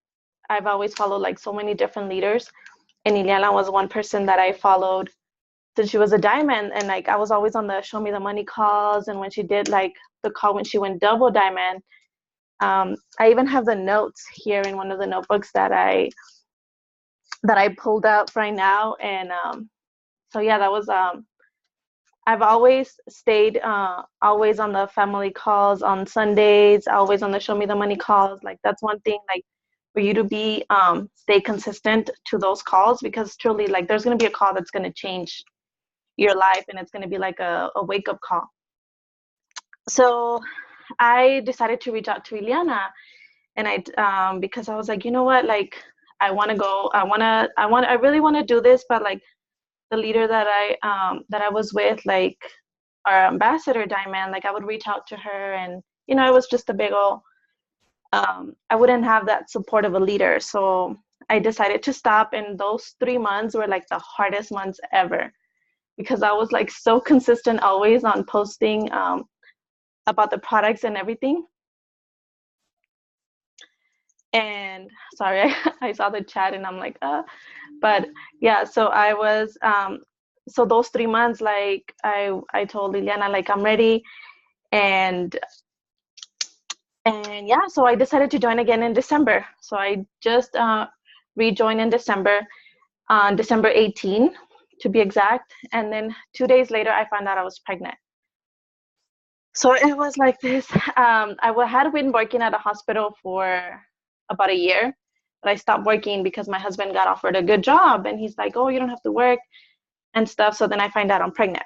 S6: I've always followed like so many different leaders. And Ileana was one person that I followed since she was a diamond. And like I was always on the Show Me the Money calls. And when she did like the call when she went double diamond, I even have the notes here in one of the notebooks that I pulled up right now. And so yeah, that was I've always stayed always on the family calls on Sundays, always on the Show Me the Money calls. Like that's one thing, like for you to be stay consistent to those calls, because truly like there's going to be a call that's going to change your life, and it's going to be like a wake-up call. So I decided to reach out to Ileana, and I because I was like, you know what, like I want to go, I really want to do this, but like the leader that I was with, like our ambassador Diamond, like I would reach out to her, and it was just a big old I wouldn't have that support of a leader. So I decided to stop, and those 3 months were like the hardest months ever because I was like so consistent always on posting about the products and everything. And sorry, I saw the chat and I'm like, but yeah, so I was, so those 3 months, like I told Liliana, like I'm ready. And yeah, so I decided to join again in December. So I just rejoined in December, on December 18 to be exact. And then 2 days later, I found out I was pregnant. So it was like this. Had been working at a hospital for about a year, but I stopped working because my husband got offered a good job, and he's like, "Oh, you don't have to work and stuff." So then I find out I'm pregnant.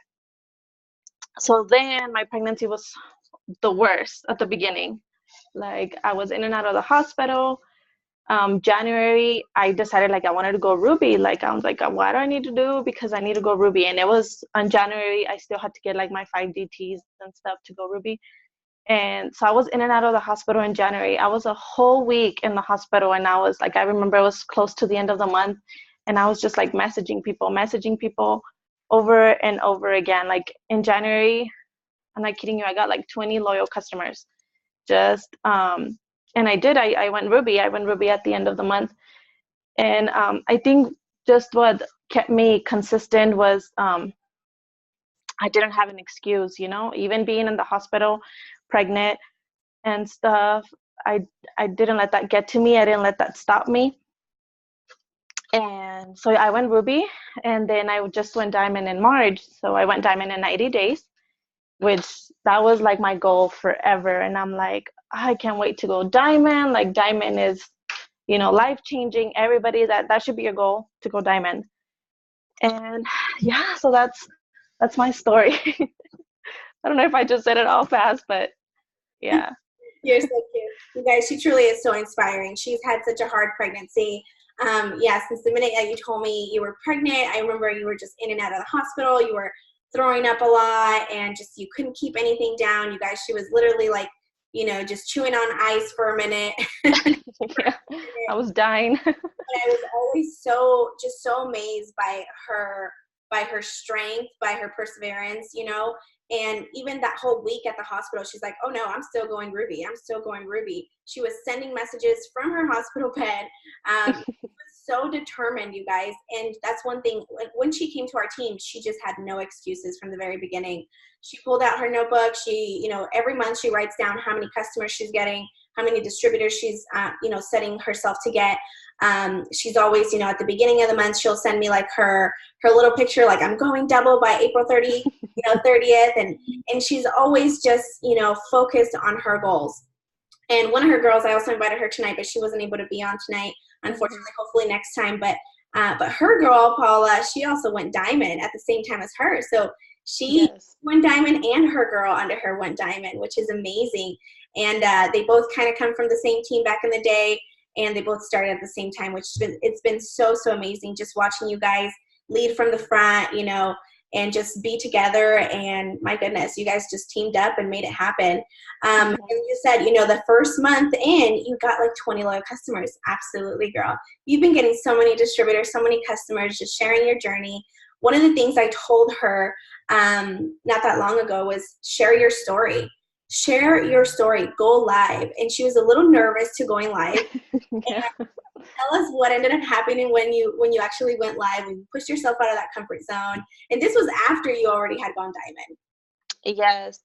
S6: So then my pregnancy was the worst at the beginning. Like I was in and out of the hospital. January, I decided like I wanted to go Ruby. Like I was like, what do I need to do? Because I need to go Ruby. And it was on January, I still had to get like my 5 DTs and stuff to go Ruby. And so I was in and out of the hospital in January. I was a whole week in the hospital, and I was like, I remember it was close to the end of the month, and I was just like messaging people over and over again. Like in January, I'm not kidding you, I got like 20 loyal customers. Just and I went Ruby. I went Ruby at the end of the month. And I think just what kept me consistent was I didn't have an excuse, you know, even being in the hospital, pregnant and stuff. I didn't let that get to me. I didn't let that stop me. And so I went Ruby, and then I just went Diamond in March. So I went Diamond in 90 days, which that was like my goal forever. And I'm like, I can't wait to go Diamond. Like Diamond is, you know, life-changing. Everybody, that should be your goal, to go Diamond. And yeah, so that's my story. I don't know if I just said it all fast, but yeah.
S1: You're so cute. You guys, she truly is so inspiring. She's had such a hard pregnancy. Yeah, since the minute that you told me you were pregnant, I remember you were just in and out of the hospital. You were throwing up a lot, and just you couldn't keep anything down. You guys, she was literally like, you know, just chewing on ice for a minute.
S6: Yeah, I was dying.
S1: But I was always so amazed by her strength, by her perseverance, you know. And even that whole week at the hospital, she's like, oh no, I'm still going Ruby. I'm still going Ruby. She was sending messages from her hospital bed. She was so determined, you guys. And that's one thing. When she came to our team, she just had no excuses from the very beginning. She pulled out her notebook. She, you know, every month she writes down how many customers she's getting, how many distributors she's, you know, setting herself to get. She's always, you know, at the beginning of the month, she'll send me like her little picture, like I'm going double by April 30th. And she's always just, you know, focused on her goals. And one of her girls, I also invited her tonight, but she wasn't able to be on tonight, unfortunately. Hopefully next time. But her girl, Paula, she also went Diamond at the same time as her. So she went Diamond, and her girl under her went Diamond, which is amazing. And they both kind of come from the same team back in the day, and they both started at the same time, which it's been so amazing just watching you guys lead from the front, you know, and just be together. And my goodness, you guys just teamed up and made it happen. And you said, you know, the first month in, you got like 20 loyal customers. Absolutely, girl. You've been getting so many distributors, so many customers, just sharing your journey. One of the things I told her not that long ago was share your story. Share your story, go live. And she was a little nervous to going live.
S6: Yeah.
S1: Tell us what ended up happening when you actually went live and pushed yourself out of that comfort zone. And this was after you already had gone Diamond.
S6: Yes.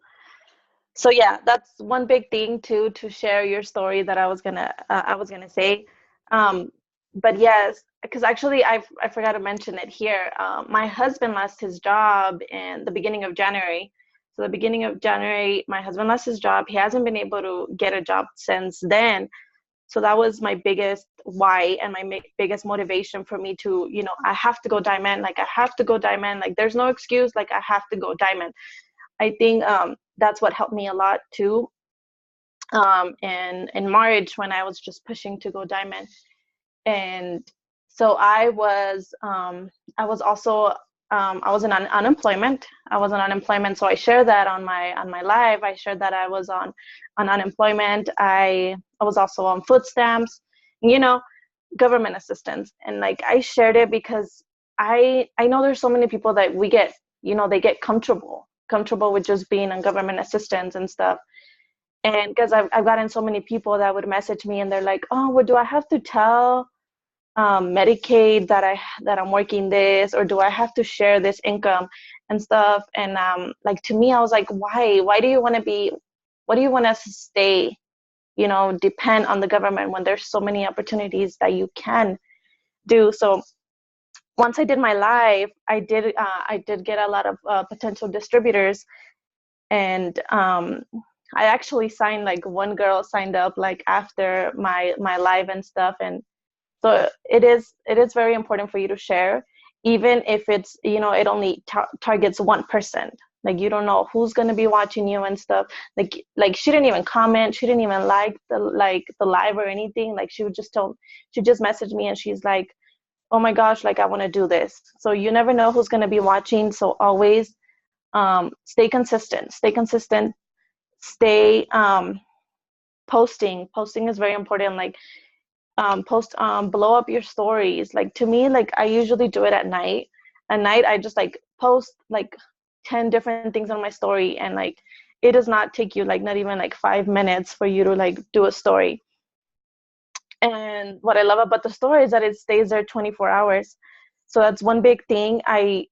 S6: So yeah, that's one big thing too, to share your story that I was gonna say. But yes, because actually I forgot to mention it here. My husband lost his job in the beginning of January. So the beginning of January, my husband lost his job. He hasn't been able to get a job since then. So that was my biggest why and my biggest motivation for me to, you know, I have to go Diamond. Like I have to go Diamond. Like there's no excuse. Like I have to go Diamond. I think that's what helped me a lot too. And in March, when I was just pushing to go Diamond, and so I was also I was in unemployment. I was on unemployment, so I shared that on my live. I shared that I was on unemployment. I was also on food stamps. You know, government assistance. And like I shared it because I know there's so many people that we get, you know, they get comfortable with just being on government assistance and stuff. And because I've gotten so many people that would message me and they're like, oh, well, do I have to tell Medicaid that I'm working this, or do I have to share this income and stuff? And like, to me, I was like, why do you want us to stay, you know, depend on the government when there's so many opportunities that you can do? So once I did my live, I did get a lot of potential distributors, and I actually signed, like, one girl signed up like after my live and stuff. And so it is very important for you to share, even if it's, you know, it only targets one person. Like, you don't know who's going to be watching you and stuff. Like she didn't even comment, she didn't even like the live or anything. Like, she just messaged me and she's like, oh my gosh, like, I want to do this. So you never know who's going to be watching. So always stay consistent, stay posting is very important. Like, blow up your stories. Like, to me, like, I usually do it at night. I just like post like 10 different things on my story, and like, it does not take you like not even like 5 minutes for you to like do a story. And what I love about the story is that it stays there 24 hours. So that's one big thing. I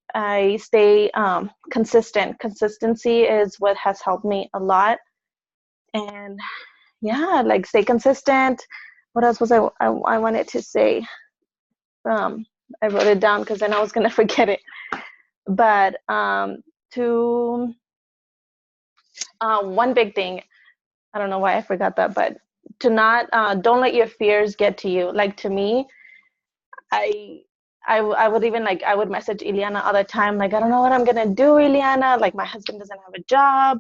S6: stay consistent. Consistency is what has helped me a lot. And yeah, like, stay consistent. What else was I wanted to say? I wrote it down because then I was gonna forget it. But one big thing, I don't know why I forgot that, but to not don't let your fears get to you. Like, to me, I would even, like, I would message Ileana all the time, like, I don't know what I'm gonna do, Ileana. Like, my husband doesn't have a job.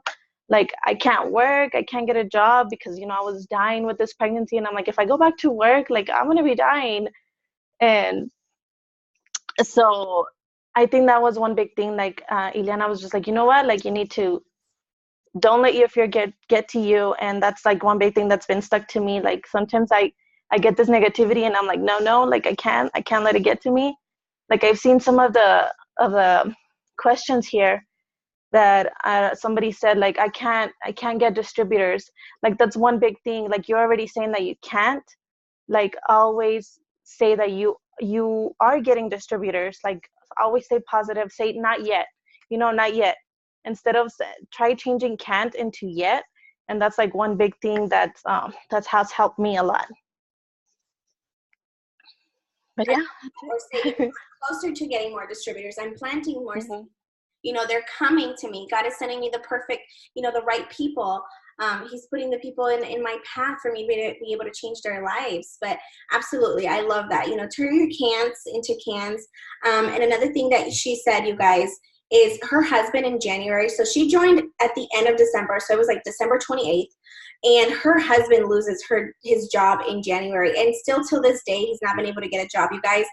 S6: Like, I can't work. I can't get a job because, you know, I was dying with this pregnancy. And I'm like, if I go back to work, like, I'm gonna be dying. And so I think that was one big thing. Like, Ileana was just like, you know what? Like, you need to, don't let your fear get to you. And that's like one big thing that's been stuck to me. Like, sometimes I get this negativity and I'm like, no, like, I can't let it get to me. Like, I've seen some of the questions here that somebody said, like, I can't get distributors. Like, that's one big thing. Like, you're already saying that you can't. Like, always say that you are getting distributors. Like, always stay positive, say not yet, you know, not yet, instead of try changing can't into yet. And that's like one big thing that has helped me a lot. But yeah,
S1: or say closer to getting more distributors. I'm planting more
S6: mm-hmm.
S1: You know, they're coming to me. God is sending me the perfect, you know, the right people. He's putting the people in my path for me to be able to change their lives. But absolutely, I love that. You know, turn your can'ts into cans. And another thing that she said, you guys, is her husband in January. So she joined at the end of December. So it was like December 28th. And her husband loses his job in January. And still till this day, he's not been able to get a job, you guys.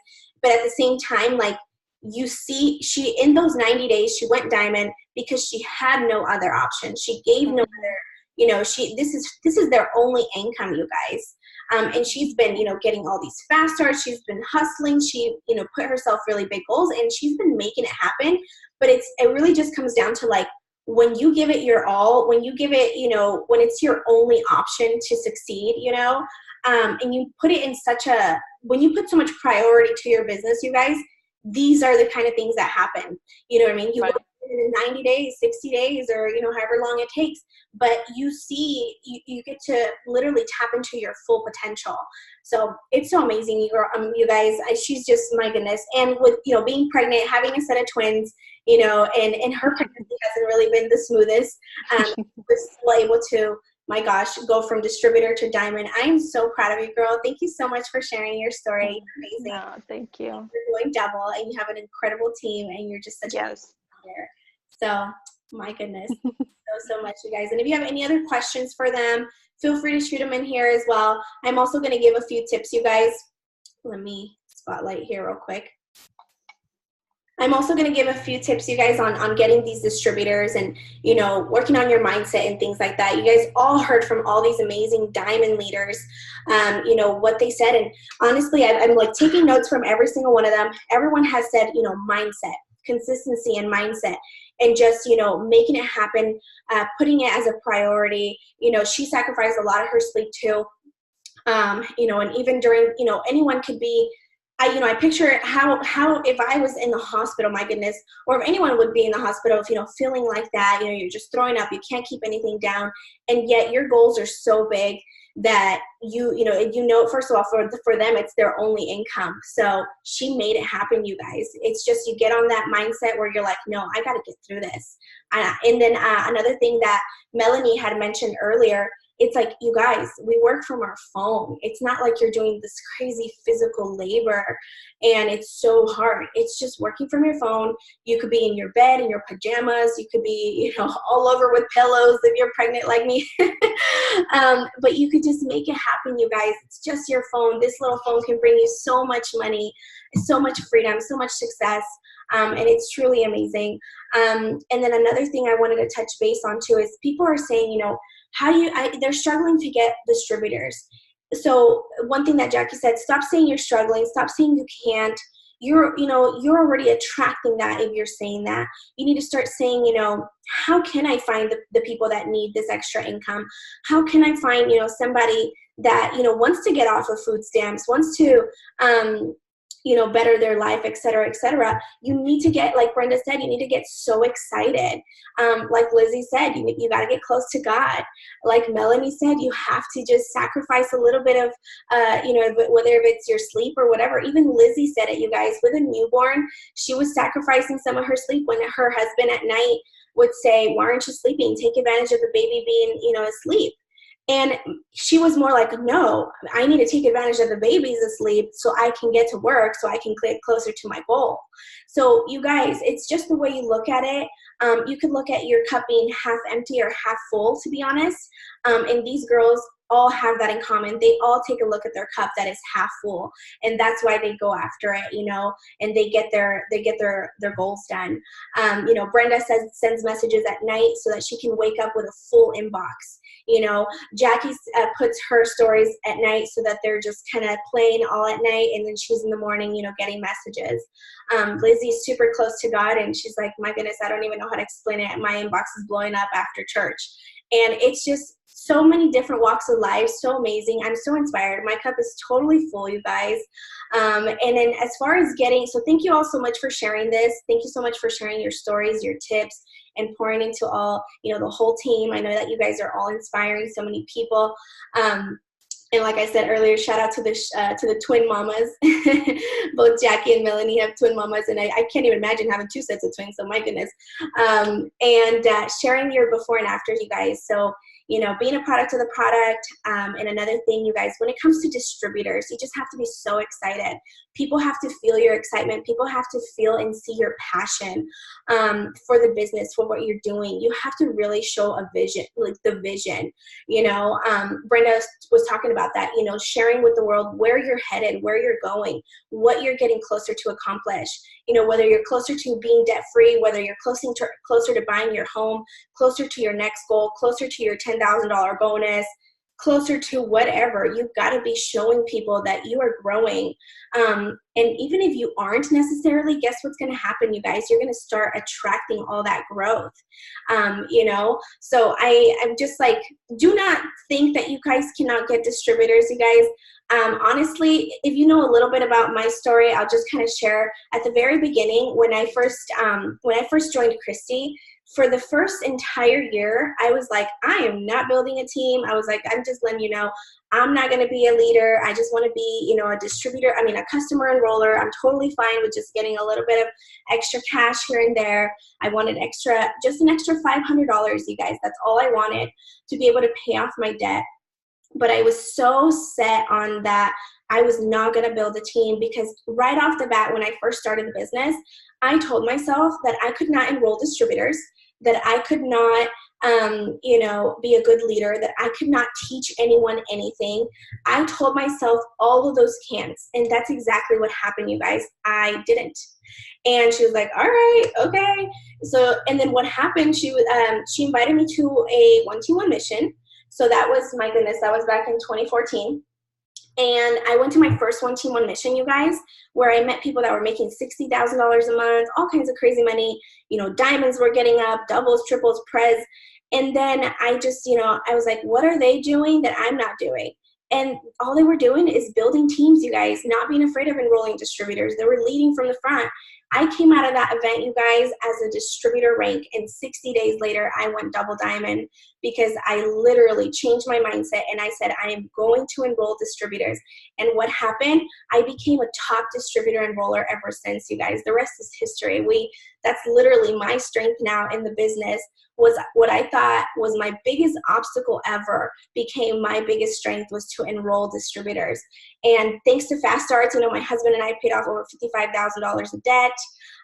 S1: But at the same time, like, you see, she, in those 90 days, she went diamond because she had no other option. She gave no other, you know, this is their only income, you guys. And she's been, you know, getting all these fast starts. She's been hustling. She, you know, put herself really big goals, and she's been making it happen. But it really just comes down to, like, when you give it your all, when you give it, you know, when it's your only option to succeed, you know, and you put it in when you put so much priority to your business, you guys, these are the kind of things that happen. You know what I mean? You
S6: right.
S1: work in 90 days, 60 days, or, you know, however long it takes, but you see, you get to literally tap into your full potential. So it's so amazing, you guys. She's just, my goodness. And with, you know, being pregnant, having a set of twins, you know, and her pregnancy hasn't really been the smoothest. We're still able to, my gosh, go from distributor to diamond. I am so proud of you, girl. Thank you so much for sharing your story. Amazing.
S6: No, thank you.
S1: You're doing double, and you have an incredible team, and you're just such a player. So, my goodness, so much, you guys. And if you have any other questions for them, feel free to shoot them in here as well. I'm also going to give a few tips, you guys. Let me spotlight here real quick. I'm also going to give a few tips, you guys, on getting these distributors and, you know, working on your mindset and things like that. You guys all heard from all these amazing diamond leaders, you know, what they said. And honestly, I'm like taking notes from every single one of them. Everyone has said, you know, mindset, consistency and mindset, and just, you know, making it happen, putting it as a priority. You know, she sacrificed a lot of her sleep too. You know, and even during, you know, anyone could be, I picture how if I was in the hospital, my goodness, or if anyone would be in the hospital, if, you know, feeling like that, you know, you're just throwing up, you can't keep anything down, and yet your goals are so big that you know, first of all, for them, it's their only income. So she made it happen, you guys. It's just, you get on that mindset where you're like, no, I got to get through this. And then another thing that Melanie had mentioned earlier, it's like, you guys, we work from our phone. It's not like you're doing this crazy physical labor and it's so hard. It's just working from your phone. You could be in your bed in your pajamas. You could be, you know, all over with pillows if you're pregnant like me. But you could just make it happen, you guys. It's just your phone. This little phone can bring you so much money, so much freedom, so much success. And it's truly amazing. And then another thing I wanted to touch base on too is people are saying, you know, they're struggling to get distributors. So one thing that Jackie said, stop saying you're struggling, stop saying you can't. You're already attracting that if you're saying that. You need to start saying, you know, how can I find the people that need this extra income? How can I find, you know, somebody that, you know, wants to get off of food stamps, wants to, you know, better their life, et cetera, et cetera. You need to get, like Brenda said, you need to get so excited. Like Lizzie said, you got to get close to God. Like Melanie said, you have to just sacrifice a little bit of, you know, whether it's your sleep or whatever. Even Lizzie said it, you guys, with a newborn, she was sacrificing some of her sleep when her husband at night would say, why aren't you sleeping? Take advantage of the baby being, you know, asleep. And she was more like, no, I need to take advantage of the baby's asleep so I can get to work, so I can get closer to my goal. So you guys, it's just the way you look at it. You could look at your cup being half empty or half full, to be honest. And these girls all have that in common. They all take a look at their cup that is half full, and that's why they go after it, you know, and they get their goals done. You know, Brenda sends messages at night so that she can wake up with a full inbox. You know, Jackie puts her stories at night so that they're just kind of playing all at night, and then she's in the morning, you know, getting messages. Lizzie's super close to God, and she's like, my goodness, I don't even know how to explain it. My inbox is blowing up after church. And it's just so many different walks of life, so amazing. I'm so inspired. My cup is totally full, you guys. And then as far as so thank you all so much for sharing this. Thank you so much for sharing your stories, your tips, and pouring into all, you know, the whole team. I know that you guys are all inspiring so many people. And like I said earlier, shout out to the twin mamas. Both Jackie and Melanie have twin mamas, and I can't even imagine having two sets of twins, so my goodness. And sharing your before and afters, you guys. So, you know, being a product of the product. And another thing, you guys, when it comes to distributors, you just have to be so excited. People have to feel your excitement. People have to feel and see your passion for the business, for what you're doing. You have to really show a vision, like the vision, you know. Brenda was talking about that, you know, sharing with the world where you're headed, where you're going, what you're getting closer to accomplish. You know, whether you're closer to being debt-free, whether you're closer to buying your home, closer to your next goal, closer to your $10,000 bonus, closer to whatever. You've got to be showing people that you are growing. And even if you aren't necessarily, guess what's going to happen, you guys? You're going to start attracting all that growth. You know, so I'm just like, do not think that you guys cannot get distributors, you guys. Honestly, if you know a little bit about my story, I'll just kind of share. At the very beginning, when I first joined Christy, for the first entire year, I was like, I am not building a team. I was like, I'm just letting you know, I'm not going to be a leader. I just want to be, you know, a distributor. I mean, a customer enroller. I'm totally fine with just getting a little bit of extra cash here and there. I wanted just an extra $500, you guys. That's all I wanted, to be able to pay off my debt. But I was so set on that I was not going to build a team, because right off the bat, when I first started the business, I told myself that I could not enroll distributors, that I could not you know, be a good leader, that I could not teach anyone anything. I told myself all of those can'ts, and that's exactly what happened, you guys. I didn't. And she was like, all right, okay. So, and then what happened, she invited me to a 1T1 mission. So that was, my goodness, that was back in 2014. And I went to my first 1T1 mission, you guys, where I met people that were making $60,000 a month, all kinds of crazy money. You know, diamonds were getting up, doubles, triples, prez. And then I just, you know, I was like, what are they doing that I'm not doing? And all they were doing is building teams, you guys, not being afraid of enrolling distributors. They were leading from the front. I came out of that event, you guys, as a distributor rank, and 60 days later, I went double diamond because I literally changed my mindset and I said, I am going to enroll distributors. And what happened? I became a top distributor enroller ever since, you guys. The rest is history. That's literally my strength now in the business. Was what I thought was my biggest obstacle ever became my biggest strength, was to enroll distributors. And thanks to Fast Starts, you know, my husband and I paid off over $55,000 of debt.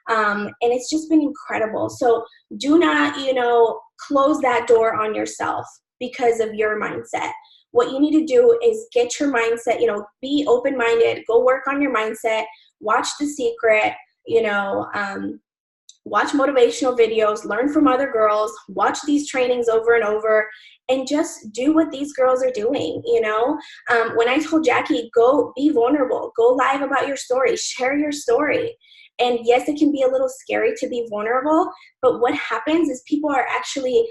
S1: And it's just been incredible. So do not, you know, close that door on yourself because of your mindset. What you need to do is get your mindset, you know, be open-minded, go work on your mindset, watch The Secret, you know, watch motivational videos, learn from other girls, watch these trainings over and over, and just do what these girls are doing, you know? When I told Jackie, go be vulnerable, go live about your story, share your story. And yes, it can be a little scary to be vulnerable, but what happens is people are actually,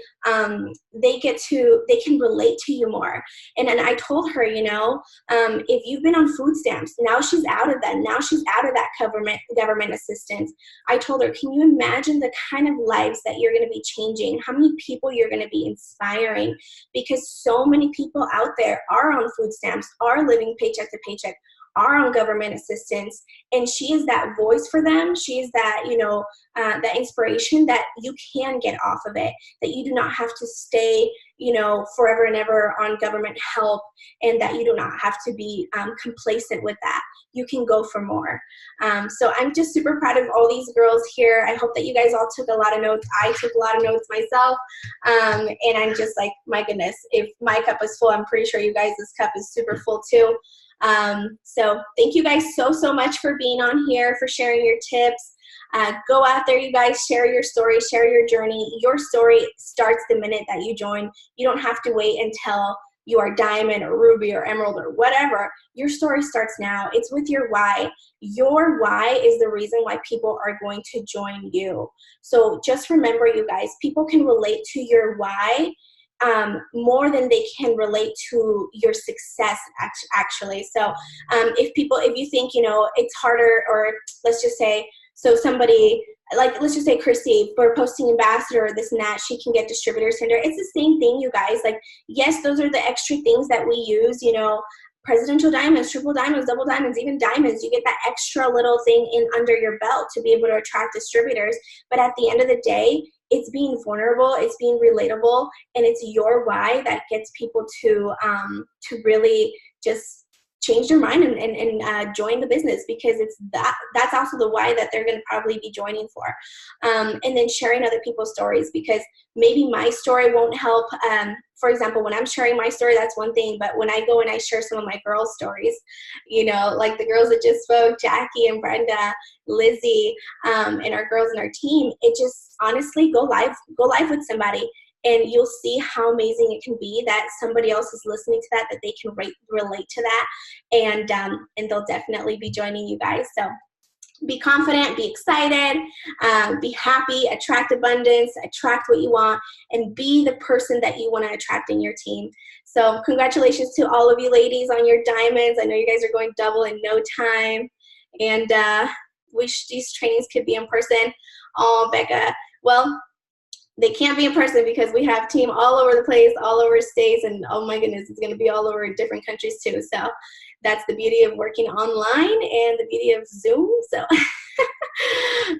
S1: they can relate to you more. And then I told her, you know, if you've been on food stamps, now she's out of that. Now she's out of that government assistance. I told her, can you imagine the kind of lives that you're going to be changing? How many people you're going to be inspiring? Because so many people out there are on food stamps, are living paycheck to paycheck, are on government assistance, and she is that voice for them. She is that, you know, that inspiration that you can get off of it, that you do not have to stay, you know, forever and ever on government help, and that you do not have to be complacent with that. You can go for more. So I'm just super proud of all these girls here. I hope that you guys all took a lot of notes. I took a lot of notes myself. And I'm just like, my goodness, if my cup is full, I'm pretty sure you guys' cup is super full too. So thank you guys so much for being on here, for sharing your tips. Go out there, you guys, share your story, share your journey. Your story starts the minute that you join. You don't have to wait until you are diamond or ruby or emerald or whatever. Your story starts now. It's with your why. Your why is the reason why people are going to join you. So just remember, you guys, people can relate to your why more than they can relate to your success, actually. So if you think, you know, it's harder, or let's just say, so somebody, like, let's just say Christy, for posting ambassador or this and that, she can get distributors tender. It's the same thing, you guys. Like, yes, those are the extra things that we use, you know, presidential diamonds, triple diamonds, double diamonds, even diamonds. You get that extra little thing in under your belt to be able to attract distributors. But at the end of the day, it's being vulnerable, it's being relatable, and it's your why that gets people to really just change their mind and join the business, because it's that's also the why that they're going to probably be joining for. And then sharing other people's stories, because maybe my story won't help. For example, when I'm sharing my story, that's one thing, but when I go and I share some of my girls' stories, you know, like the girls that just spoke, Jackie and Brenda, Lizzie, and our girls in our team, it just, honestly, go live with somebody, and you'll see how amazing it can be that somebody else is listening to that they can relate to that, and they'll definitely be joining you guys. So be confident, be excited, be happy, attract abundance, attract what you want, and be the person that you want to attract in your team. So congratulations to all of you ladies on your diamonds. I know you guys are going double in no time, and wish these trainings could be in person. Oh, Becca, well, they can't be in person because we have team all over the place, all over states, and oh my goodness, it's going to be all over different countries too. So that's the beauty of working online and the beauty of Zoom. So,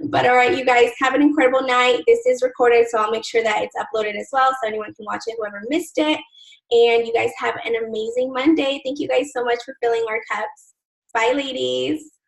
S1: but all right, you guys, have an incredible night. This is recorded, so I'll make sure that it's uploaded as well so anyone can watch it, whoever missed it. And you guys have an amazing Monday. Thank you guys so much for filling our cups. Bye, ladies.